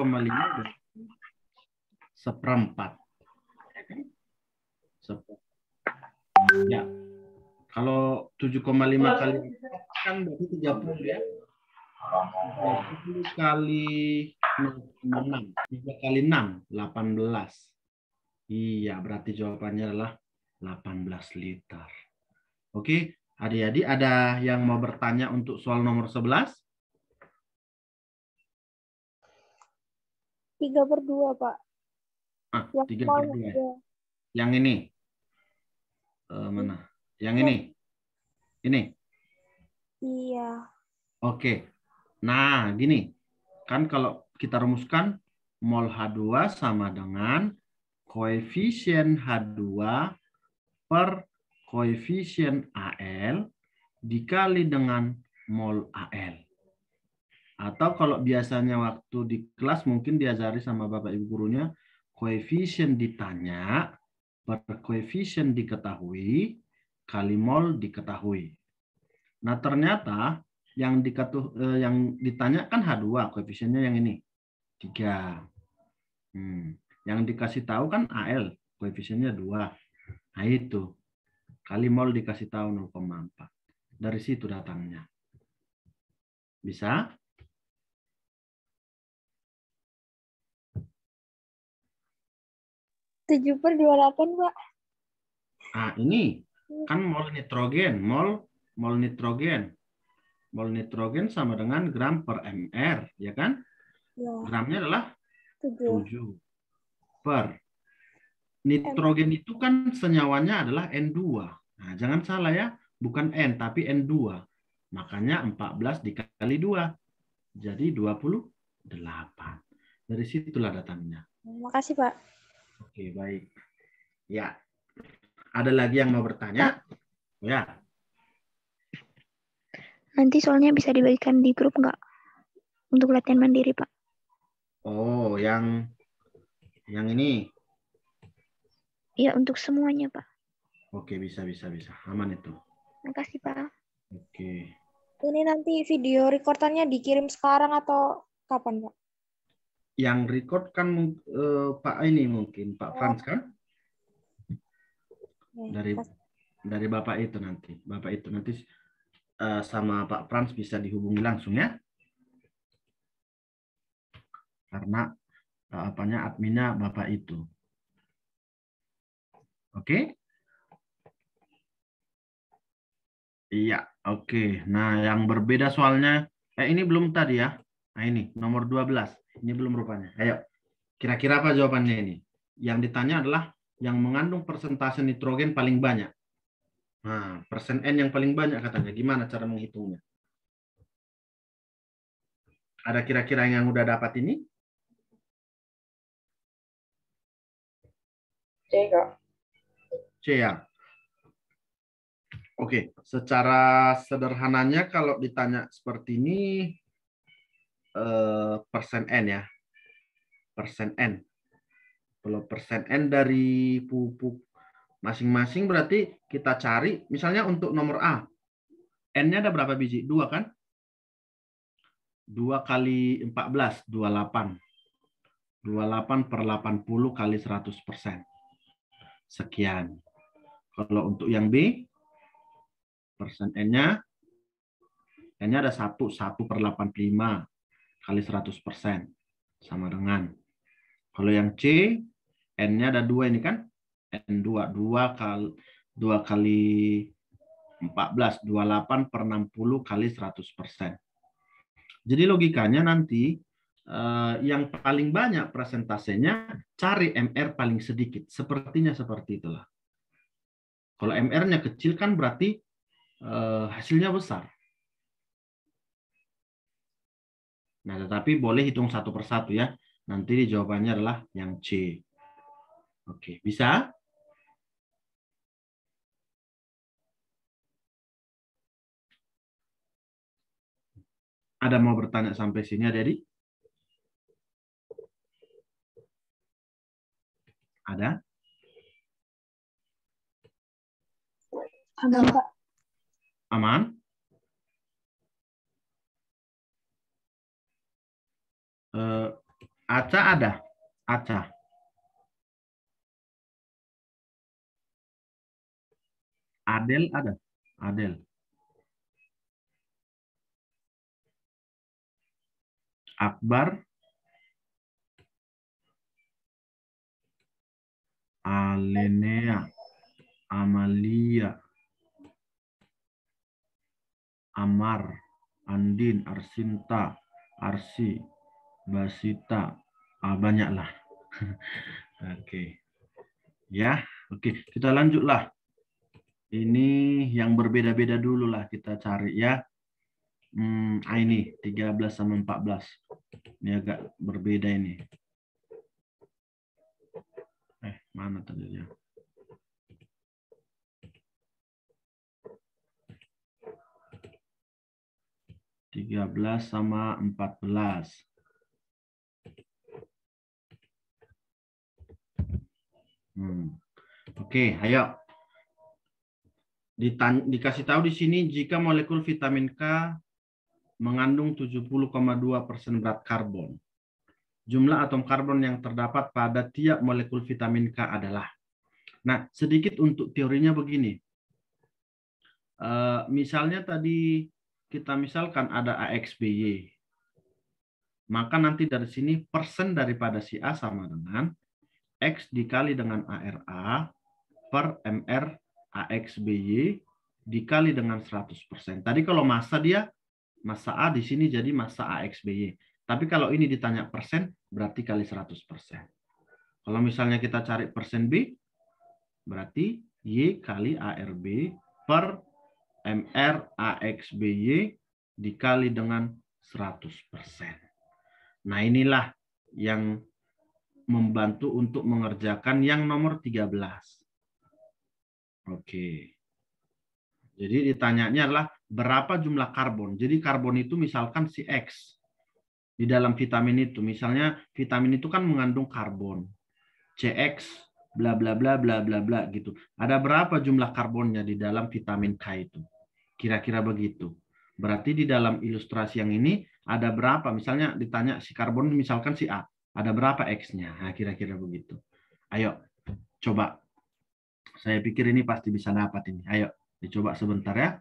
seperempat. Ya, kalau 7,5 kali kan berarti 30 ya. 10 kali 0,6, 3 kali 6, 18. Iya, berarti jawabannya adalah 18 liter. Oke, adik-adik ada yang mau bertanya untuk soal nomor 11? 3/2, Pak. Ah, Yang 3/2. Yang ini. Mana? Yang ini. Ini. Iya. Oke. Nah, gini. Kan kalau kita rumuskan mol H2 sama dengan koefisien H2 per koefisien Al dikali dengan mol Al. Atau kalau biasanya waktu di kelas mungkin diajari sama Bapak Ibu gurunya, koefisien ditanya per koefisien diketahui kali mol diketahui. Nah, ternyata yang ditanya kan H2, koefisiennya yang ini 3. Yang dikasih tahu kan Al, koefisiennya 2. Nah, itu kali mol dikasih tahu 0,4. Dari situ datangnya. Bisa? Tujuh per 28, Pak. Nah, ini kan mol nitrogen, mol nitrogen. Mol nitrogen sama dengan gram per mr, ya kan? Ya, Gramnya adalah 7. 7 per. Nitrogen itu kan senyawanya adalah N2. Nah, jangan salah ya, bukan N tapi N2. Makanya 14 dikali 2. Jadi 28. Dari situlah datangnya. Makasih, Pak. Oke, baik. Ya. Ada lagi yang mau bertanya? Ya. Nanti soalnya bisa dibagikan di grup nggak? Untuk latihan mandiri, Pak. Oh, yang ini. Iya, untuk semuanya, Pak. Oke, bisa. Aman itu. Makasih, Pak. Oke. Ini nanti video recordannya dikirim sekarang atau kapan, Pak? Yang record kan Pak ini mungkin, Pak Frans kan? Dari Bapak itu nanti. Bapak itu nanti sama Pak Frans bisa dihubungi langsung ya. Karena adminnya Bapak itu. Oke? Iya, oke. Nah, yang berbeda soalnya, ini belum tadi ya. Nah, ini nomor 12. Ini belum rupanya. Ayo, kira-kira apa jawabannya ini? Yang ditanya adalah yang mengandung persentase nitrogen paling banyak. Nah, persen N yang paling banyak katanya. Gimana cara menghitungnya? Ada kira-kira yang udah dapat ini? C, Kak. C ya. Oke, secara sederhananya kalau ditanya seperti ini, persen N ya. Persen N. Kalau persen N dari pupuk masing-masing berarti kita cari, misalnya untuk nomor A, N-nya ada berapa biji? 2 kan? 2 kali 14, 28. 28 per 80 kali 100%. Sekian. Kalau untuk yang B, persen N-nya ada 1 per 85 kali 100%. Sama dengan. Kalau yang C, N-nya ada 2 ini kan? N2, 2 kali 14, 28 per 60 kali 100%. Jadi logikanya nanti yang paling banyak persentasenya cari MR paling sedikit. Sepertinya seperti itulah. Kalau MR-nya kecil kan berarti hasilnya besar. Nah, tetapi boleh hitung satu persatu ya. Nanti jawabannya adalah yang C. Oke, bisa? Ada mau bertanya sampai sini, Adik? Ada? Aman, Pak. Aman? Aca ada? Aca. Adel ada? Adel. Akbar. Alenea. Amalia. Amar. Andin. Arsinta. Arsi. Basita. Banyaklah. Oke. Ya, oke. Kita lanjutlah. Ini yang berbeda-beda dulu lah kita cari ya. Ini 13 sama 14. Ini agak berbeda ini. Mana tadi dia? Tiga belas sama 14. Oke, ayo. Dikasih tahu di sini jika molekul vitamin K mengandung 70,2% berat karbon. Jumlah atom karbon yang terdapat pada tiap molekul vitamin K adalah. Nah, sedikit untuk teorinya begini. Misalnya tadi kita misalkan ada AXBY. Maka nanti dari sini persen daripada si A sama dengan X dikali dengan ARA per MR AXBY dikali dengan 100%. Tadi kalau massa massa A di sini jadi massa AXBY. Tapi kalau ini ditanya persen, berarti kali 100%. Kalau misalnya kita cari persen B, berarti Y kali ARB per MR AXBY dikali dengan 100%. Nah, inilah yang membantu untuk mengerjakan yang nomor 13. Oke. Jadi ditanyanya adalah berapa jumlah karbon. Jadi karbon itu misalkan si X di dalam vitamin itu. Misalnya vitamin itu kan mengandung karbon. CX bla bla bla bla bla bla gitu. Ada berapa jumlah karbonnya di dalam vitamin K itu? Kira-kira begitu. Berarti di dalam ilustrasi yang ini ada berapa? Misalnya ditanya si karbon misalkan si A. Ada berapa X-nya? Nah, kira-kira begitu. Ayo, coba. Saya pikir ini pasti bisa dapat ini. Ayo, dicoba sebentar ya.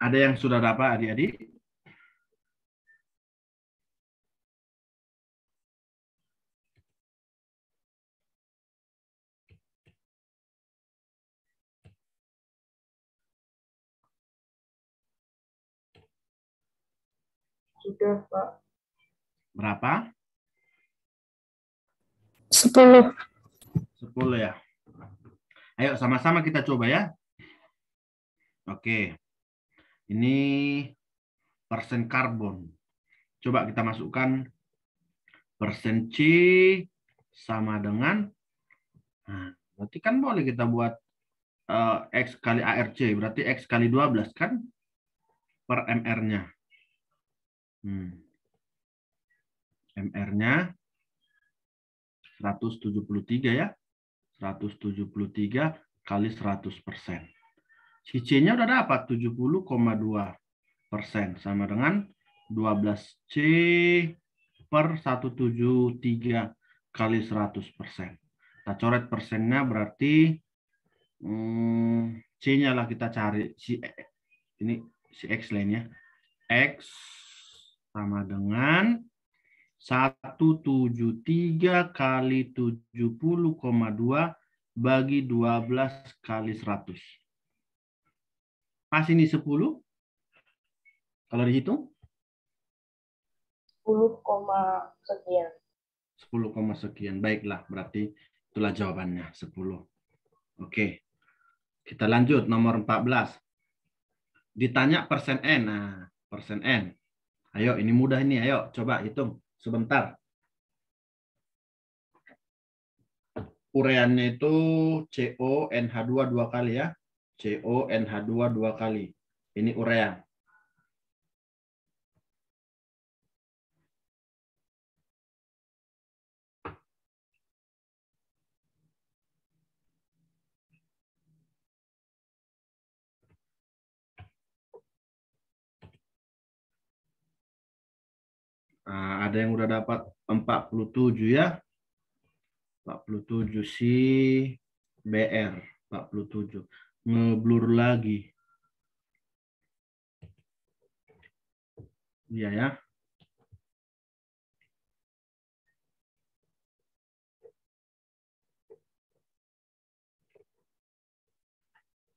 Ada yang sudah dapat adik-adik? Sudah, Pak. Berapa? 10. 10 ya. Ayo sama-sama kita coba ya. Oke. Ini persen karbon. Coba kita masukkan persen C sama dengan, nah, berarti kan boleh kita buat X kali ARC, berarti X kali 12 kan per MR-nya. MR-nya 173 ya. 173 kali 100%. Si C-nya udah dapat 70,2% sama dengan 12C per 173 kali 100%. Kita coret persennya berarti C-nya lah kita cari. Ini si X lainnya. X sama dengan 173 kali 70,2 bagi 12 kali 100. Pas ini 10. Kalau dihitung? 10, sekian. 10, sekian. Baiklah, berarti itulah jawabannya, 10. Oke. Kita lanjut, nomor 14. Ditanya persen N. Nah, persen N. Ayo, ini mudah ini. Ayo, coba hitung sebentar. Ureannya itu CONH2 2 kali ya. CONH2 2 kali. Ini urea. ada yang udah dapat 47 ya. 47 si BR. 47. Ngeblur lagi. Iya ya.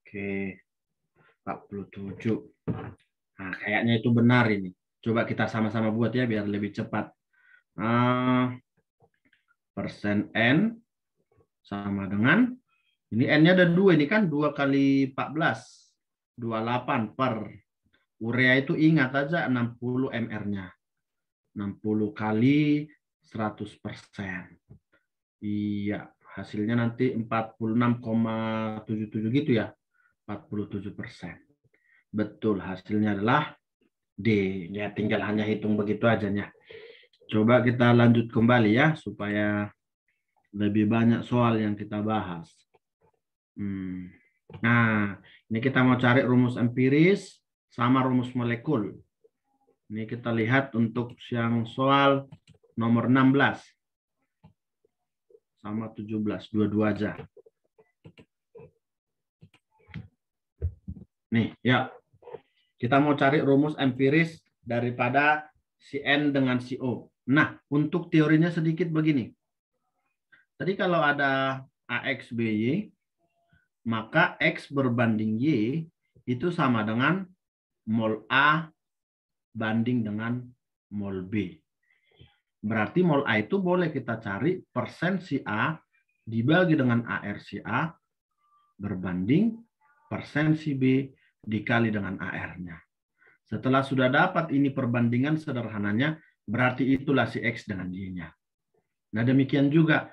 Oke. 47. Nah, kayaknya itu benar ini. Coba kita sama-sama buat ya biar lebih cepat. Persen N sama dengan, ini N-nya ada 2, ini kan 2 kali 14. 28 per. Urea itu ingat aja 60 mR-nya. 60 kali 100%. Iya, hasilnya nanti 46,77 gitu ya. 47%. Betul, hasilnya adalah D. Ya, tinggal hanya hitung begitu aja ya. Coba kita lanjut kembali ya, supaya lebih banyak soal yang kita bahas. Nah, ini kita mau cari rumus empiris sama rumus molekul. Ini kita lihat untuk yang soal nomor 16 sama 17, dua-dua aja. Nih, ya. Kita mau cari rumus empiris daripada si N dengan si O. Nah, untuk teorinya sedikit begini. Tadi kalau ada AX, BY, maka X berbanding Y itu sama dengan mol A banding dengan mol B. Berarti mol A itu boleh kita cari persen si A dibagi dengan AR si A berbanding persen si B dikali dengan AR-nya. Setelah sudah dapat ini perbandingan sederhananya, berarti itulah si X dengan Y-nya. Nah, demikian juga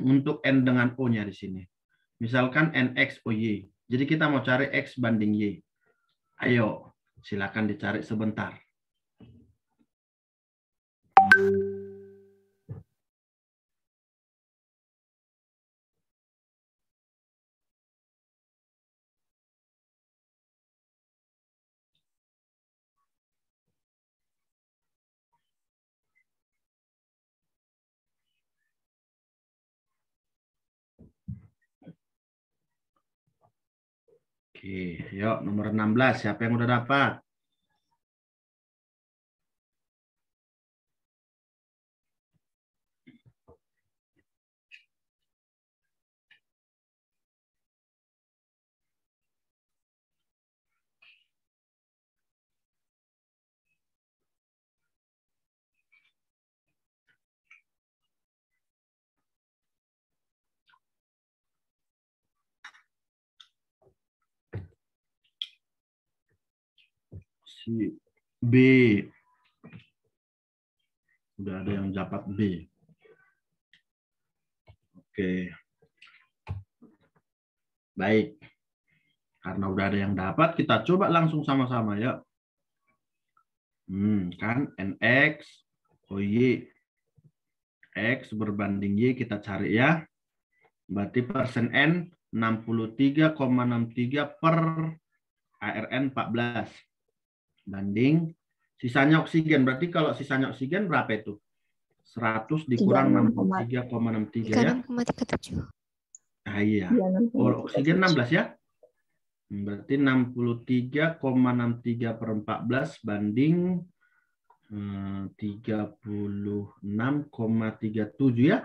untuk N dengan O-nya di sini. Misalkan NX OY. Jadi kita mau cari X banding Y. Ayo, silakan dicari sebentar. Oke, yuk nomor 16. Siapa yang udah dapat? Si B. Udah ada yang dapat B. Oke. Baik. Karena udah ada yang dapat, kita coba langsung sama-sama ya. Kan NX OY. X berbanding Y kita cari ya. Berarti persen N 63,63 per ARN 14. Banding sisanya oksigen. Berarti kalau sisanya oksigen berapa itu? 100 dikurang 63,63 ya. 36,37. Nah, iya. Oh, oksigen 16 ya. Berarti 63,63 per 14 banding 36,37 ya.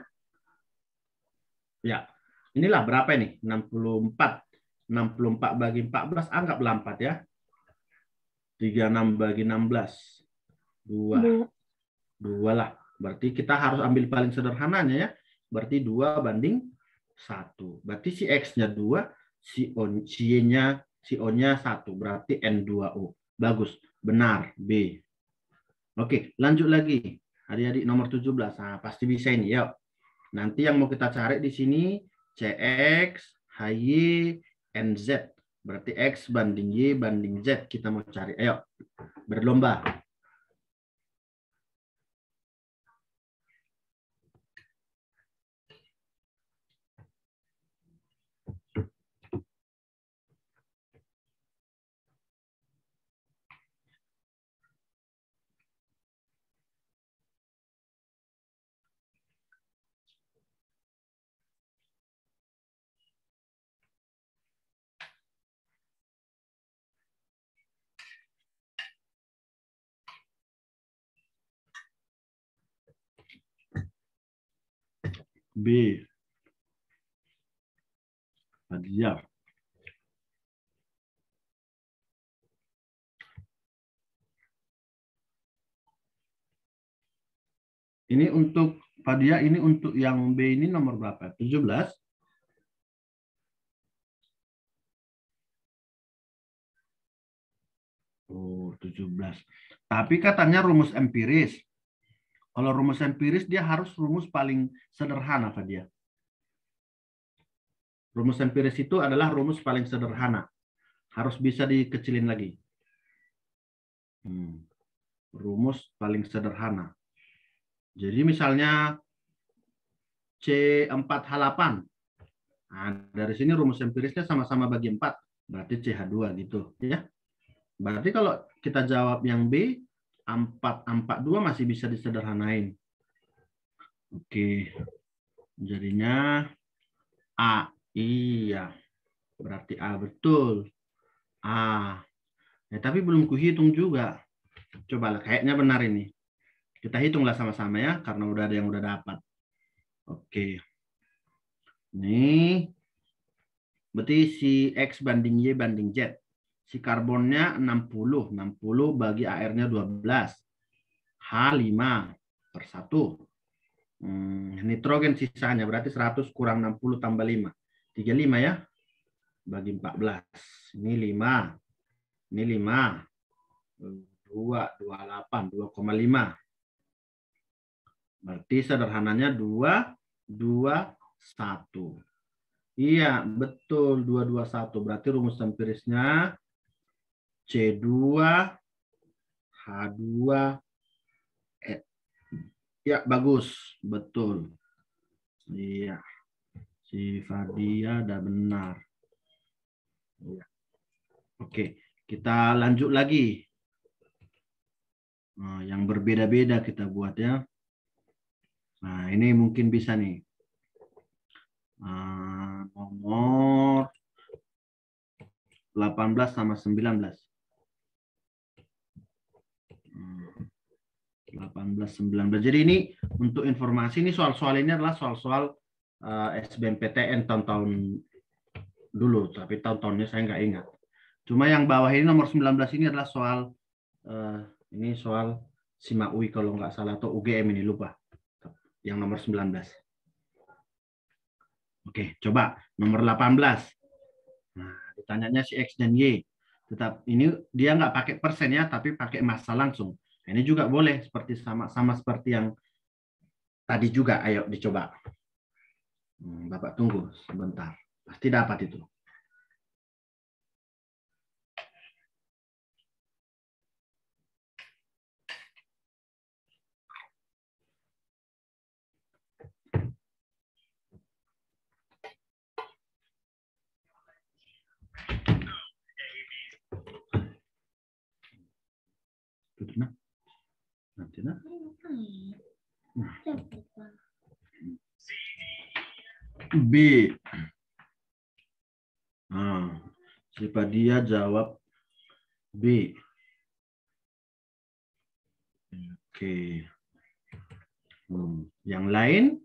Ya, inilah berapa ini? 64. 64 bagi 14, anggaplah 4 ya. 36 bagi 16. 2. 2 lah. Berarti kita harus ambil paling sederhananya ya. Berarti 2 banding 1. Berarti si X-nya 2, si Y-nya, si O-nya 1. Berarti N2O. Bagus. Benar. B. Oke, lanjut lagi. Adik-adik nomor 17. Nah, pasti bisa ini. Yuk. Nanti yang mau kita cari di sini CX, HY, NZ. Berarti X banding Y banding Z kita mau cari. Ayo, berlomba. B. Fadia. Ini untuk Fadia, ini untuk yang B ini nomor berapa? 17. Oh, 17. Tapi katanya rumus empiris. Kalau rumus empiris dia harus rumus paling sederhana, Fadia. Rumus empiris itu adalah rumus paling sederhana. Harus bisa dikecilin lagi. Rumus paling sederhana. Jadi misalnya C4H8. Nah, dari sini rumus empirisnya sama-sama bagi 4. Berarti CH2 gitu. Ya. Berarti kalau kita jawab yang B, 442 masih bisa disederhanain. Oke. Jadinya A. Iya. Berarti A betul. A. Ya, tapi belum kuhitung juga. Coba lah, kayaknya benar ini. Kita hitunglah sama-sama ya, karena udah ada yang udah dapat. Oke. Ini berarti si X banding Y banding Z. Si karbonnya 60. 60 bagi AR-nya 12. H5/1. Nitrogen sisanya berarti 100 kurang 60 tambah 5. 35 ya. Bagi 14. Ini 5. Ini 5. 2,28. 2,5. Berarti sederhananya 2, 2, 1. Iya, betul. 2, 2, 1. Berarti rumus empirisnya C2, H2, E. Ya, bagus. Betul. Iya. Si Fadia udah benar. Iya. Oke, kita lanjut lagi. Nah, yang berbeda-beda kita buat ya. Nah, ini mungkin bisa nih. Nomor 18 sama 19. 18, 19. Jadi ini untuk informasi, ini soal-soal ini adalah soal-soal SBMPTN tahun-tahun dulu. Tapi tahun-tahunnya saya nggak ingat. Cuma yang bawah ini nomor 19 ini adalah soal, ini soal SIMA UI kalau nggak salah, atau UGM ini, lupa. Yang nomor 19. Oke, coba nomor 18. Nah, ditanyanya si X dan Y. Tetap ini dia nggak pakai persen ya, tapi pakai massa langsung. Nah, ini juga boleh seperti sama seperti yang tadi juga. Ayo dicoba. Bapak tunggu sebentar. Pasti dapat itu. B. Si Fadia jawab B. Oke. Yang lain?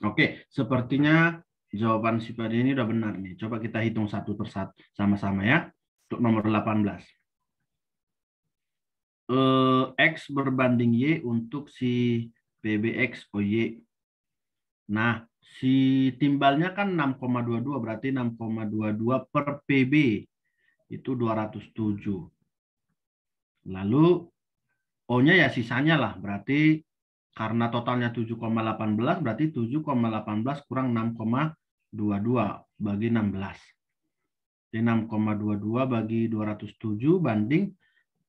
Oke, sepertinya jawaban si Fadia ini udah benar nih. Coba kita hitung satu persatu sama-sama ya. Untuk nomor 18. X berbanding Y untuk si PBX OY. Nah, si timbalnya kan 6,22, berarti 6,22 per PB. Itu 207. Lalu O-nya ya sisanya lah, berarti karena totalnya 7,18, berarti 7,18 kurang 6,22 bagi 16. Jadi 6,22 bagi 207 banding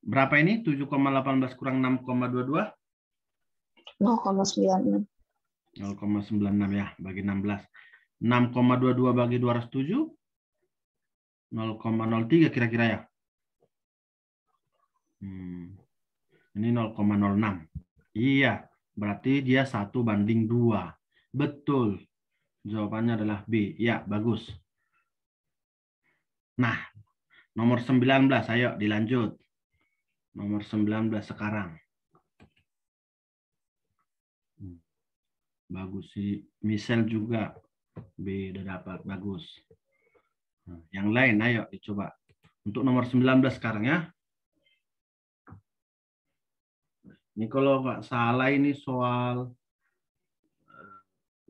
berapa ini? 7,18 kurang 6,22? 0,96. 0,96 ya, bagi 16. 6,22 bagi 207? 0,03 kira-kira ya? Ini 0,06. Iya, berarti dia 1/2. Betul. Jawabannya adalah B. Ya, bagus. Nah, nomor 19, ayo dilanjut. Nomor 19 sekarang. Bagus sih. Michelle juga. B udah dapat. Bagus. Nah, yang lain, ayo dicoba. Untuk nomor 19 sekarang ya. Ini kalau nggak salah ini soal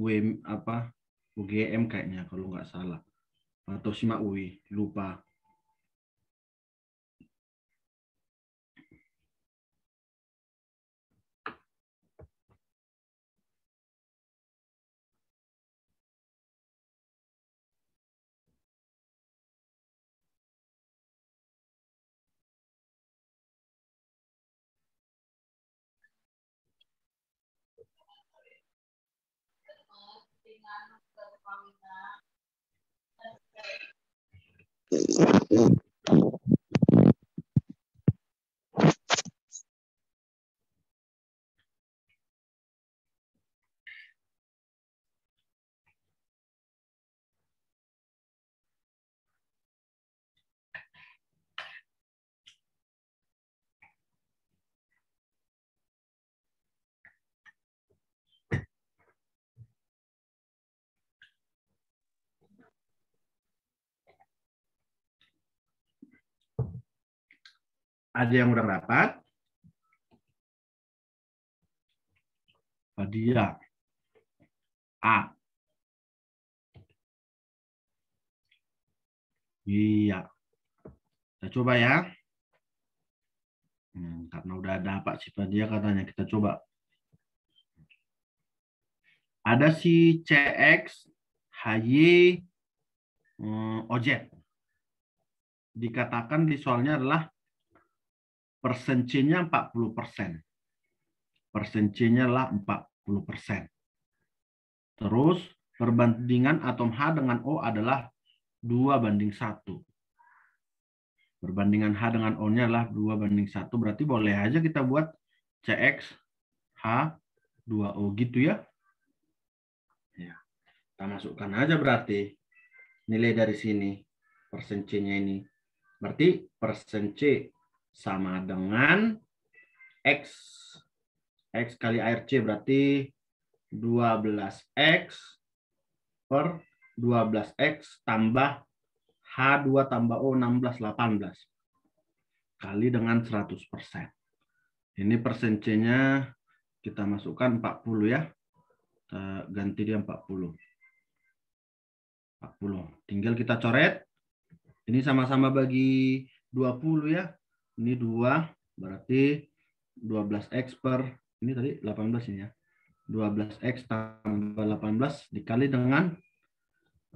UGM kayaknya kalau nggak salah. Atau simak UI, lupa. Ada yang udah dapat? Fadia. A. Iya. Kita coba ya. Karena udah dapat si Fadia katanya. Kita coba. Ada si CX, HY, OJ. Dikatakan di soalnya adalah persen C-nya 40%. Persen C-nya adalah 40%. Terus perbandingan atom H dengan O adalah 2:1. Perbandingan H dengan O-nya adalah 2:1. Berarti boleh aja kita buat CX H2O gitu ya. Ya. Kita masukkan aja berarti nilai dari sini. Persen C-nya ini. Berarti persen C sama dengan X. X kali air C berarti 12X per 12X tambah H2 tambah O 16, 18. Kali dengan 100%. Ini persen C-nya kita masukkan 40 ya. Kita ganti dia 40. 40. Tinggal kita coret. Ini sama-sama bagi 20 ya. Ini 2 berarti 12X per ini tadi 18 ini ya. 12X tambah 18 dikali dengan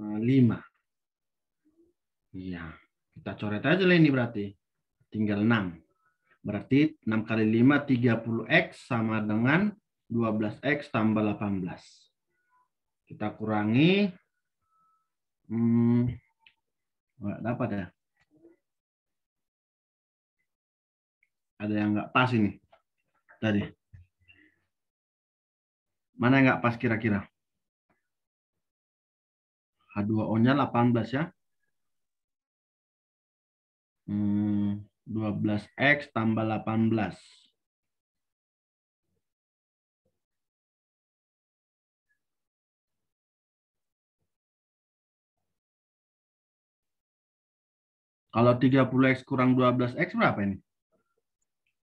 5. Iya. Kita coret aja lah ini berarti. Tinggal 6. Berarti 6 kali 5 30X sama dengan 12X tambah 18. Kita kurangi. Nggak dapat ya. Ada yang nggak pas ini. Tadi. Mana yang nggak pas kira-kira? H2O-nya 18 ya. 12X tambah 18. Kalau 30X kurang 12X berapa ini?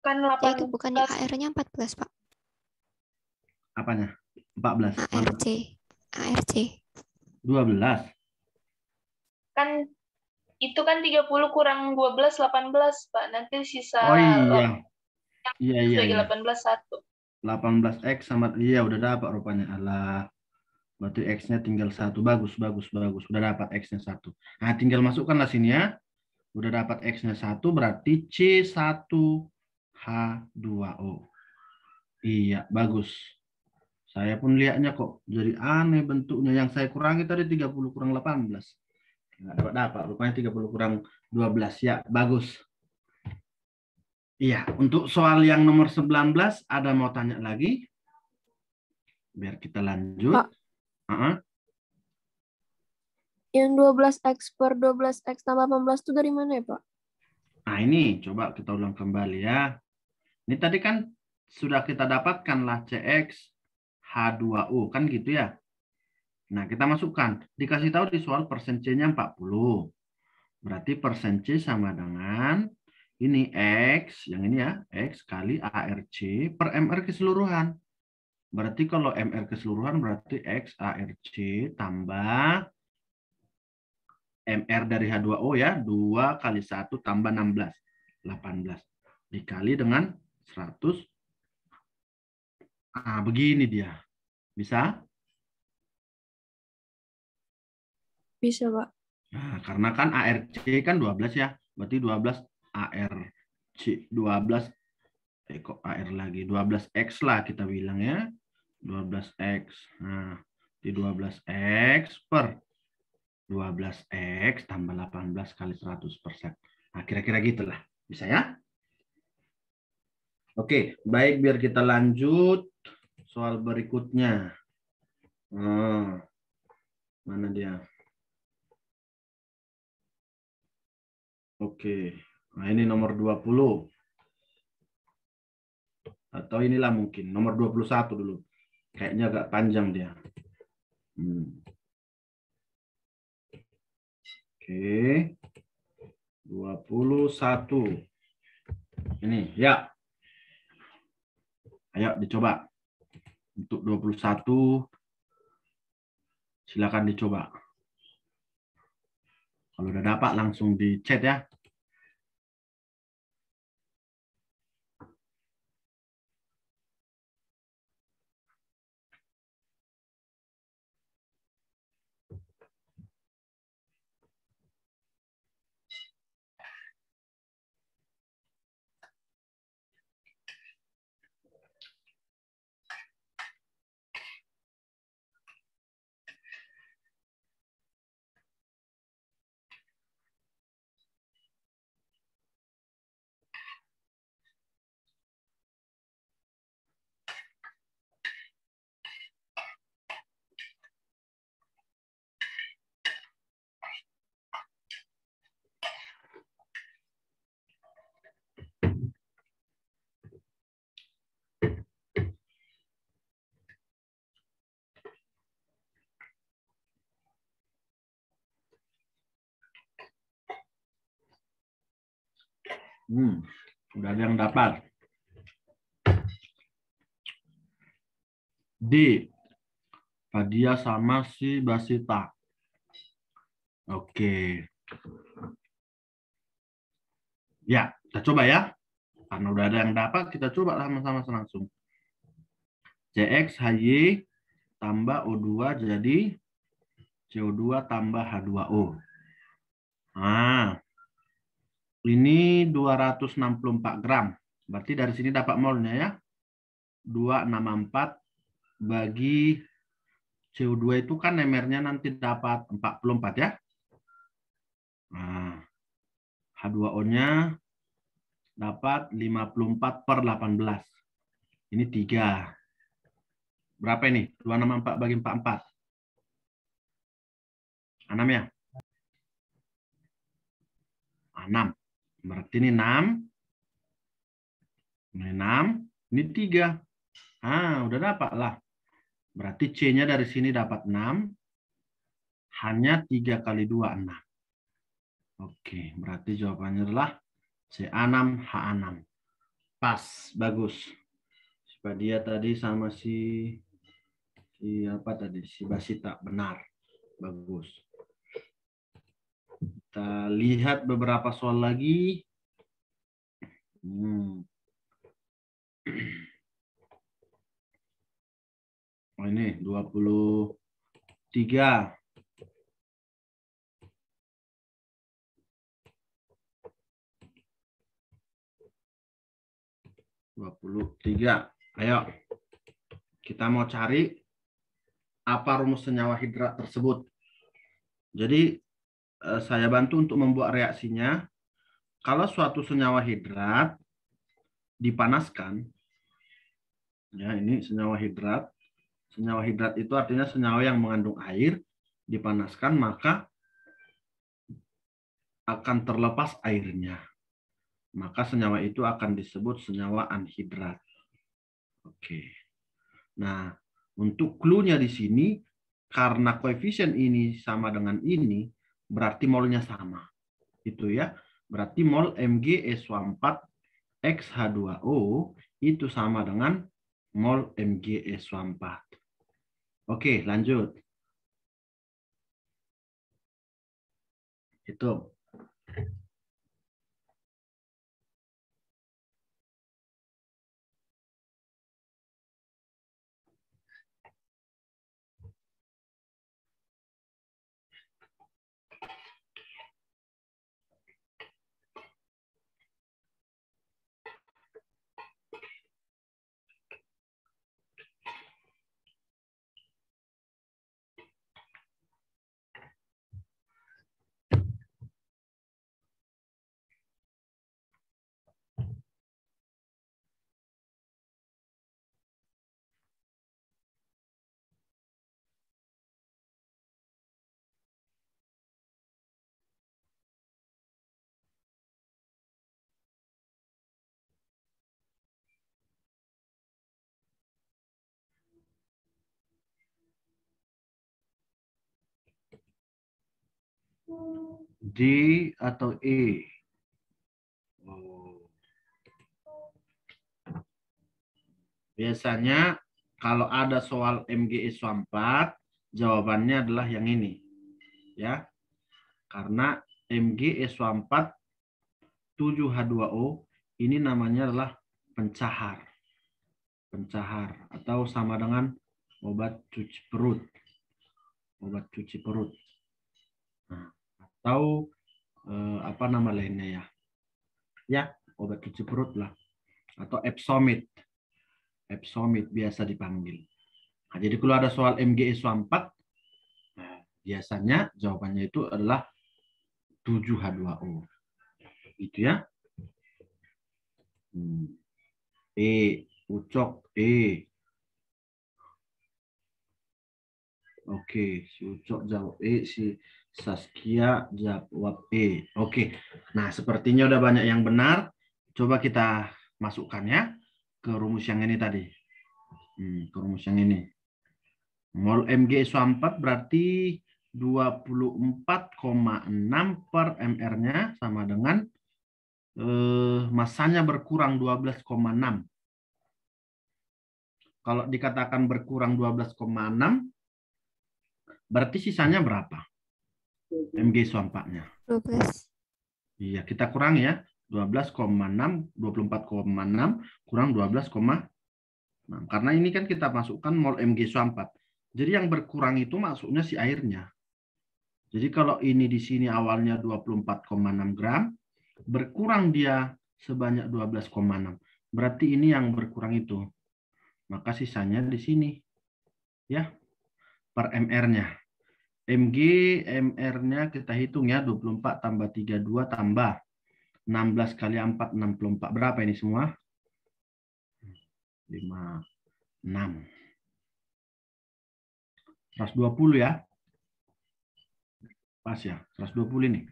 Kan Ya, 18. itu bukannya AR-nya 14, Pak. Apanya? 14. ARC. 12. Kan itu kan 30 kurang 12, 18, Pak. Nanti sisa Oh iya. Iya. sebagai 18, 1. 18X sama iya udah dapat rupanya. Alah. Berarti X-nya tinggal 1. Bagus. Udah dapat X-nya 1. Nah, tinggal masukkanlah sini ya. Udah dapat X-nya 1 berarti C1H2O. Iya, bagus. Saya pun lihatnya kok jadi aneh bentuknya. Yang saya kurangi tadi 30 kurang 18. Nggak dapat. Rupanya 30 kurang 12. Ya, bagus. Iya, untuk soal yang nomor 19 ada mau tanya lagi? Biar kita lanjut. Pak. Yang 12X per 12X tambah 18 itu dari mana ya, Pak? Nah, ini coba kita ulang kembali ya. Ini tadi kan sudah kita dapatkan lah CX H2O, kan gitu ya. Nah, kita masukkan. Dikasih tahu di soal persen C-nya 40. Berarti persen C sama dengan ini X, yang ini ya, X kali ARC per MR keseluruhan. Berarti kalau MR keseluruhan berarti X ARC tambah MR dari H2O ya, 2 kali 1 tambah 16, 18. Dikali dengan 100. Ah, begini dia. Bisa? Bisa, Pak. Nah, karena kan ARC kan 12 ya. Berarti 12 ARC, 12, kok AR lagi, 12X lah kita bilang ya. 12X. Nah, di 12X per 12X tambah 18 kali 100%. Nah, kira-kira gitulah. Bisa ya? Oke, baik, biar kita lanjut soal berikutnya. Mana dia? Oke. Nah, ini nomor 20. Atau inilah mungkin nomor 21 dulu. Kayaknya agak panjang dia. Oke. 21. Ini, ya. Ayo dicoba. Untuk 21, silakan dicoba. Kalau udah dapat langsung di chat ya. Udah ada yang dapat. D. Fadia sama si Basita. Oke. Ya, kita coba ya. Karena udah ada yang dapat, kita coba sama-sama langsung. CX HY tambah O2 jadi CO2 tambah H2O. Nah, ini 264 gram. Berarti dari sini dapat molnya ya. 264 bagi CO2 itu kan MR-nya nanti dapat 44 ya. Nah, H2O-nya dapat 54 per 18. Ini 3. Berapa ini? 264 bagi 44. 6 ya? 6. Berarti ini 6. Ini 6. Ini 3. Ah, udah dapat lah. Berarti C-nya dari sini dapat 6. Hanya 3 kali 2, 6. Oke, berarti jawabannya adalah CA6H6. Pas, bagus. Dia tadi sama si apa tadi? Si Basita, benar. Bagus. Kita lihat beberapa soal lagi. Oh, ini 23. Ayo, kita mau cari apa rumus senyawa hidrat tersebut. Jadi, saya bantu untuk membuat reaksinya. Kalau suatu senyawa hidrat dipanaskan, ya ini senyawa hidrat. Senyawa hidrat itu artinya senyawa yang mengandung air, dipanaskan, maka akan terlepas airnya. Maka senyawa itu akan disebut senyawa anhidrat. Oke. Nah, untuk clue-nya di sini, karena koefisien ini sama dengan ini, berarti molnya sama. Itu ya. Berarti mol MgSO4 XH2O itu sama dengan mol MgSO4. Oke, lanjut. Itu. D atau E? Biasanya kalau ada soal MgSO4, jawabannya adalah yang ini. Ya. Karena MgSO4 7H2O ini namanya adalah pencahar. Pencahar atau sama dengan obat cuci perut. Obat cuci perut. Nah, atau apa nama lainnya ya? Ya, obat cuci perut lah. Atau Epsomid. Epsomid biasa dipanggil. Nah, jadi kalau ada soal MgSO4, nah, biasanya jawabannya itu adalah 7H2O. Itu ya. E, Ucok, E. Oke, si Ucok jawab E, si Saskia jawab E. Oke, nah sepertinya udah banyak yang benar. Coba kita masukkan ya ke rumus yang ini tadi. Ke rumus yang ini. Mol MgSO4 berarti 24,6 per mR-nya sama dengan masanya berkurang 12,6. Kalau dikatakan berkurang 12,6, berarti sisanya berapa? MgSO4-nya. 12. Iya, kita kurang ya. 12,6, 24,6 kurang 12,6. Karena ini kan kita masukkan mol MgSO4. Jadi yang berkurang itu maksudnya si airnya. Jadi kalau ini di sini awalnya 24,6 gram, berkurang dia sebanyak 12,6. Berarti ini yang berkurang itu. Maka sisanya di sini. Ya. Per mR-nya. Mg, mR-nya kita hitung ya. 24 tambah 32 tambah 16 kali 4, 64. Berapa ini semua? 56. 120 ya. Pas ya. 120 ini.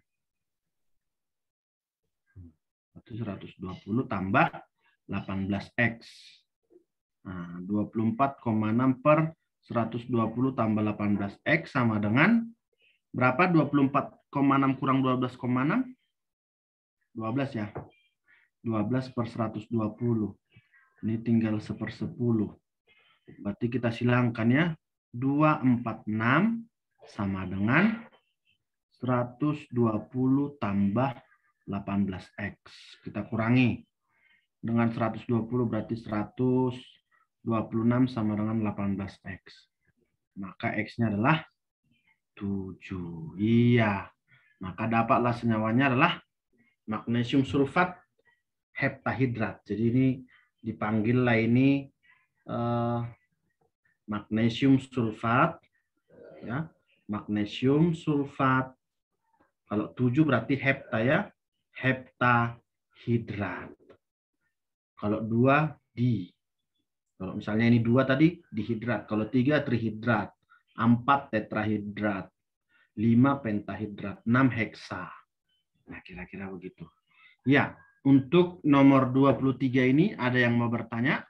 120 tambah 18X. Nah, 24,6 per 120 tambah 18X sama dengan berapa? 24,6 kurang 12,6? 12 ya. 12 per 120. Ini tinggal 1/10. Berarti kita silangkan ya. 246 sama dengan 120 tambah 18X. Kita kurangi. Dengan 120 berarti 126 sama dengan 18X. Maka X-nya adalah 7. Iya. Maka dapatlah senyawanya adalah magnesium sulfat heptahidrat. Jadi ini dipanggillah ini magnesium sulfat. Ya. Magnesium sulfat. Kalau 7 berarti hepta ya. Heptahidrat. Kalau 2 di. Kalau misalnya ini 2 tadi dihidrat. Kalau 3 trihidrat. 4 tetrahidrat. 5 pentahidrat. 6 heksa. Nah, kira-kira begitu. Ya, untuk nomor 23 ini ada yang mau bertanya?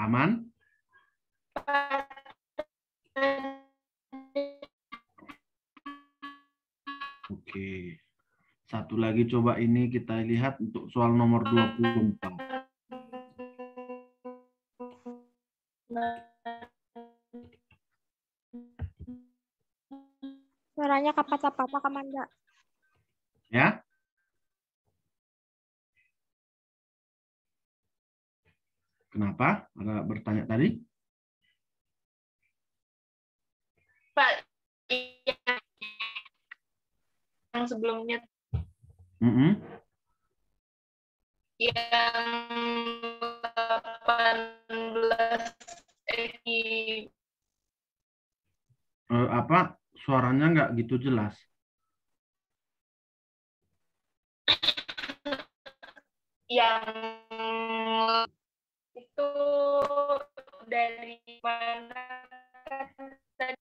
Aman? Oke. Satu lagi coba ini kita lihat untuk soal nomor 24. Suaranya kapata-pata Kamanda. Ya. Kenapa? Ada bertanya tadi? Pak, yang sebelumnya Mm-mm. yang 18 Apa? Suaranya nggak gitu jelas. yang itu dari mana kan tadi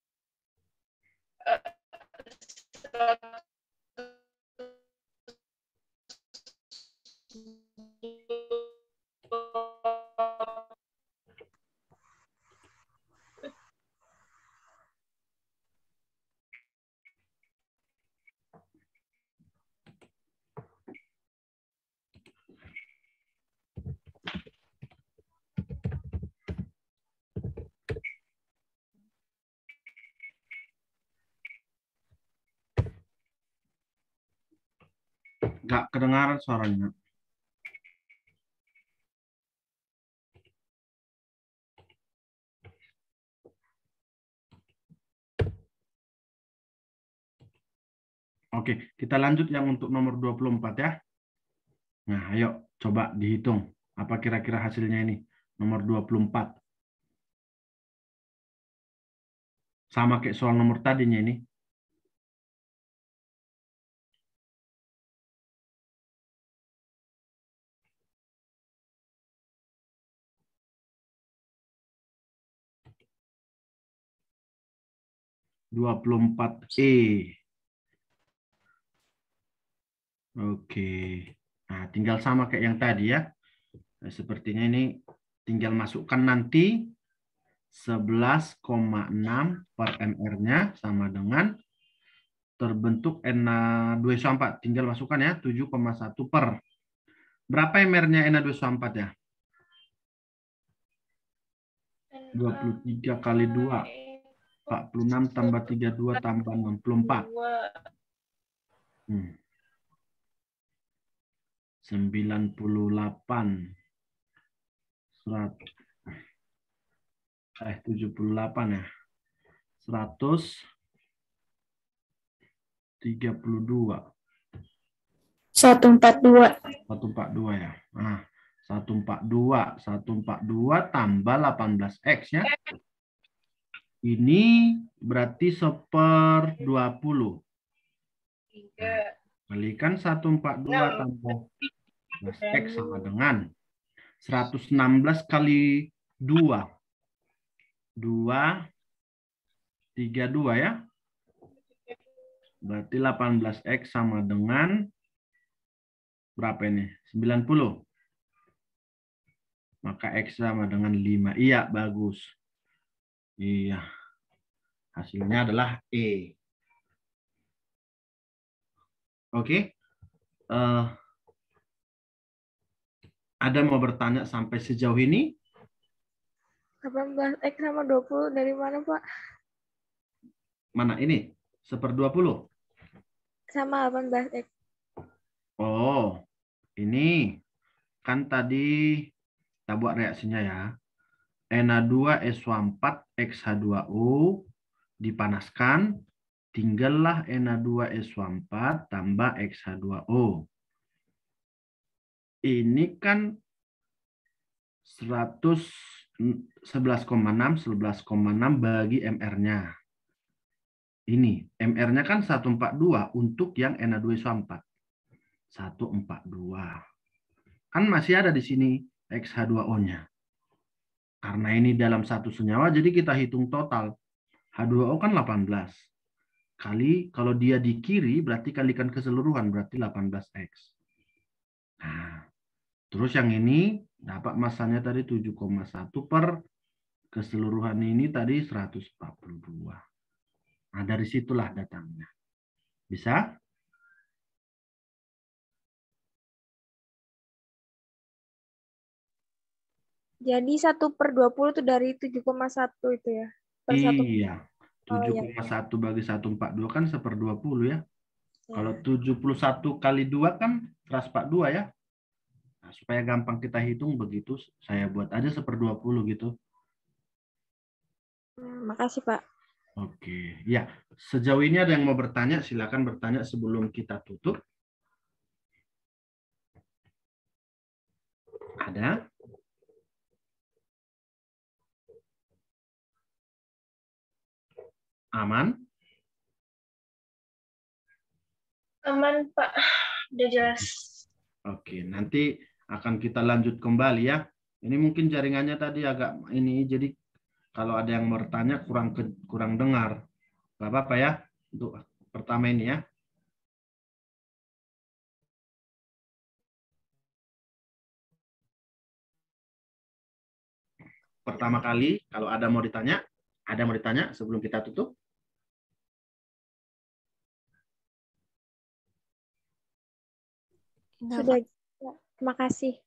Nggak kedengaran suaranya. Oke, kita lanjut yang untuk nomor 24 ya. Nah, ayo coba dihitung. Apa kira-kira hasilnya ini? Nomor 24. Sama kayak soal nomor tadinya ini. E. Oke. Nah, tinggal sama kayak yang tadi ya. Nah, sepertinya ini tinggal masukkan nanti 11,6 per MR-nya sama dengan terbentuk Na2SO4. Tinggal masukkan ya, 7,1 per. Berapa MR-nya Na2SO4 ya? 23 kali 2. 46 tambah 32 tambah 64. 98. 78 ya. 132. 142. 142 ya. Nah, 142 tambah 18X ya. Ini berarti 1/20. Kalikan 142 tambah 18X sama dengan 116 kali 2. 232 ya. Berarti 18X sama dengan berapa ini? 90. Maka X sama dengan 5. Iya, bagus. Iya. Hasilnya adalah E. Oke. Ada mau bertanya sampai sejauh ini? 18X sama 20 dari mana, Pak? Mana ini? 1/20. Sama 18X. Oh, ini kan tadi kita buat reaksinya ya. Na2SO4 X H2O dipanaskan, tinggallah Na2SO4 tambah X H2O. Ini kan 11,6 bagi MR-nya. Ini MR-nya kan 142 untuk yang Na2SO4. 142. Kan masih ada di sini X-H2O-nya. Karena ini dalam satu senyawa, jadi kita hitung total. H2O kan 18. kali, kalau dia di kiri berarti kalikan keseluruhan, berarti 18X. Nah, terus yang ini dapat masanya tadi 7,1 per keseluruhan ini tadi 142. Nah, dari situlah datangnya. Bisa? Jadi 1/20 itu dari 7,1 itu ya. Per satu. Iya. Oh, iya. 7,1 bagi 142 kan 1/20 ya. Ya. Kalau 71 kali 2 kan 142 ya. Nah, supaya gampang kita hitung begitu, saya buat aja 1/20 gitu. Makasih, Pak. Oke, ya. Sejauh ini ada yang mau bertanya, silakan bertanya sebelum kita tutup. Ada? Aman? Aman, Pak. Udah jelas. Oke, nanti akan kita lanjut kembali ya. Ini mungkin jaringannya tadi agak ini, jadi kalau ada yang mau bertanya kurang dengar. Gak apa-apa ya, untuk pertama ini ya. Pertama kali, kalau ada mau ditanya sebelum kita tutup? Sudah. Terima kasih.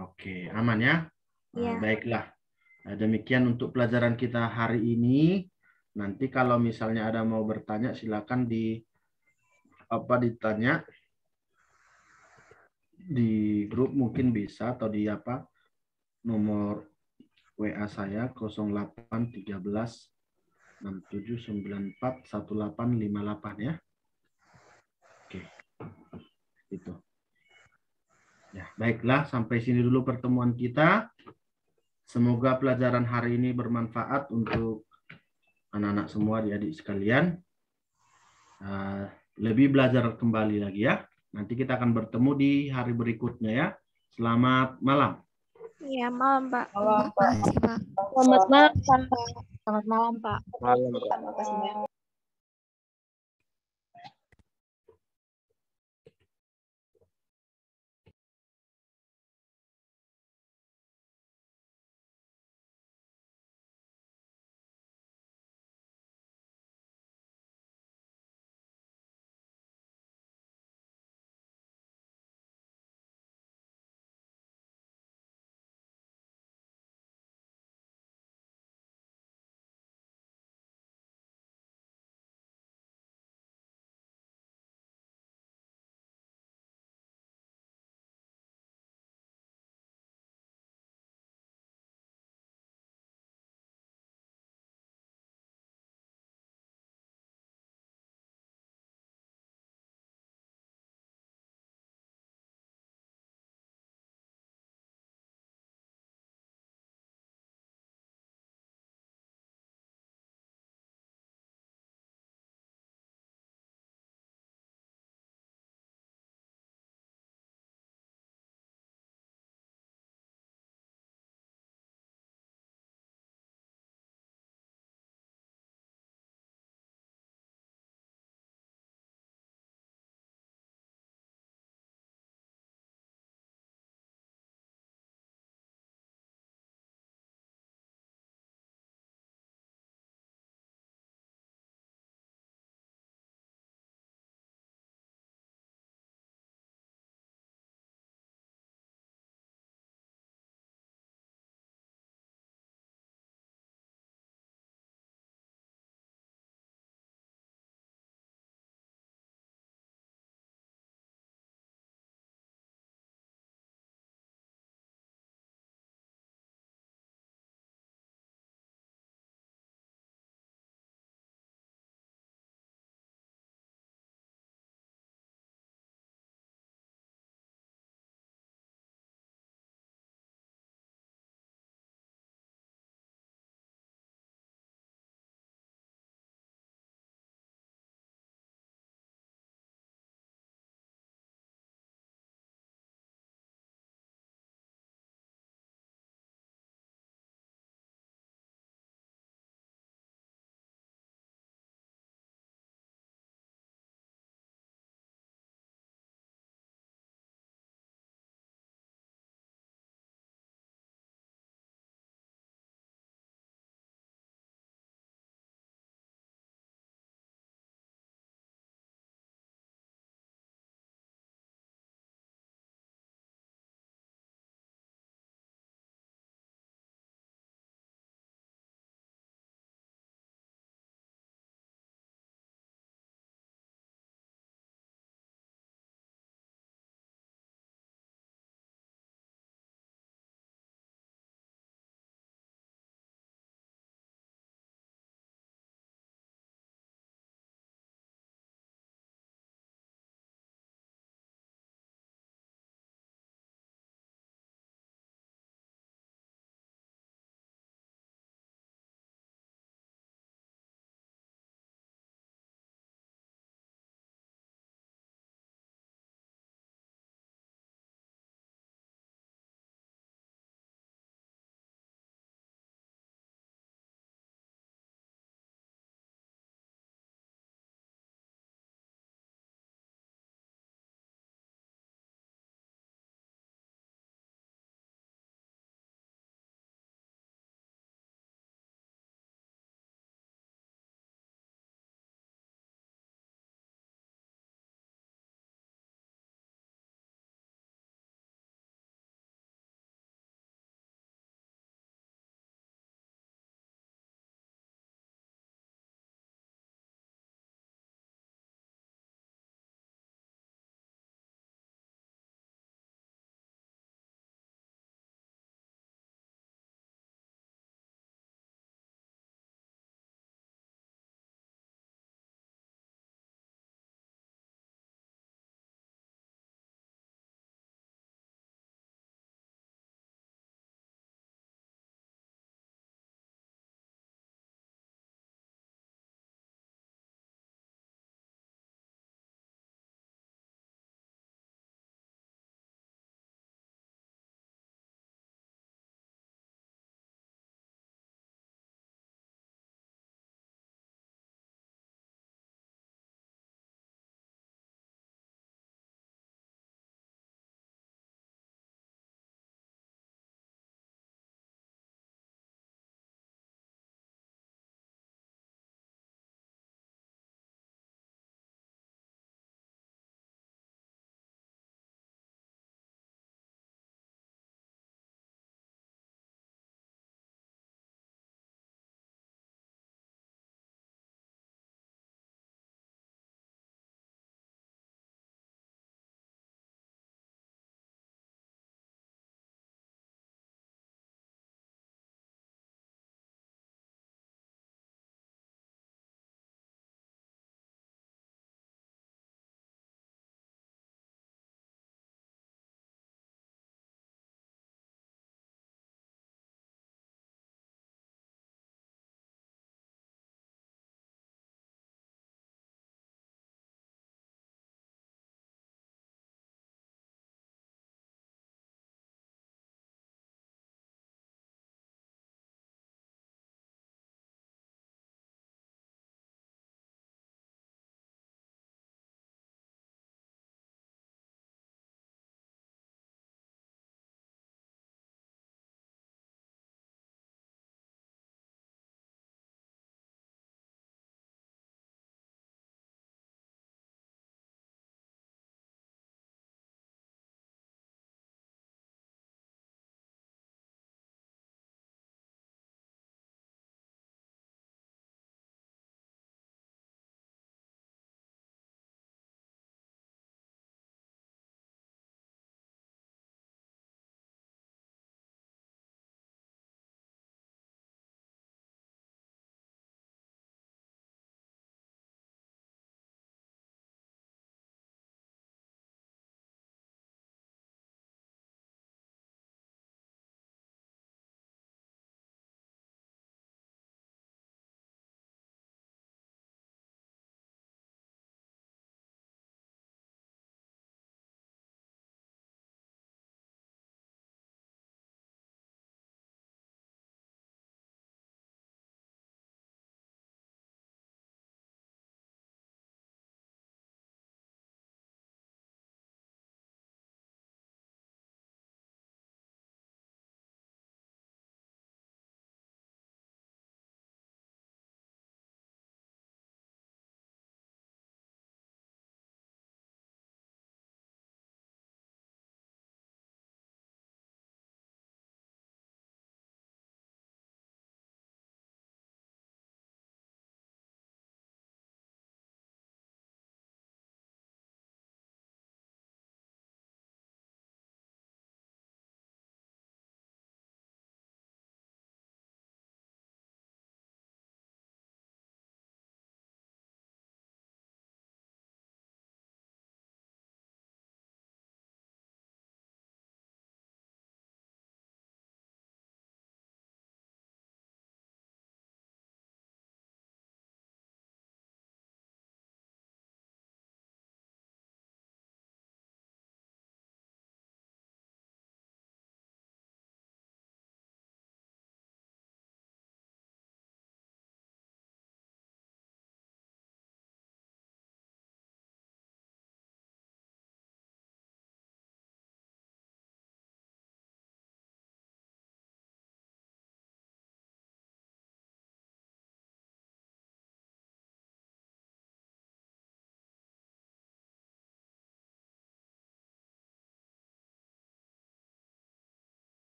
Oke, aman ya? Iya. Baiklah. Nah, demikian untuk pelajaran kita hari ini. Nanti kalau misalnya ada mau bertanya, silakan ditanya di grup mungkin bisa, atau di nomor WA saya 0813 6794 1858 ya. Oke. Itu. Ya, baiklah, sampai sini dulu pertemuan kita. Semoga pelajaran hari ini bermanfaat untuk anak-anak semua, adik-adik sekalian. Lebih belajar kembali lagi ya. Nanti kita akan bertemu di hari berikutnya ya. Selamat malam. Iya, malam, Pak. Malam, Pak. Makasih, Pak. Selamat malam, Pak. Selamat malam, Pak. Malam, Pak. Terima kasih banyak.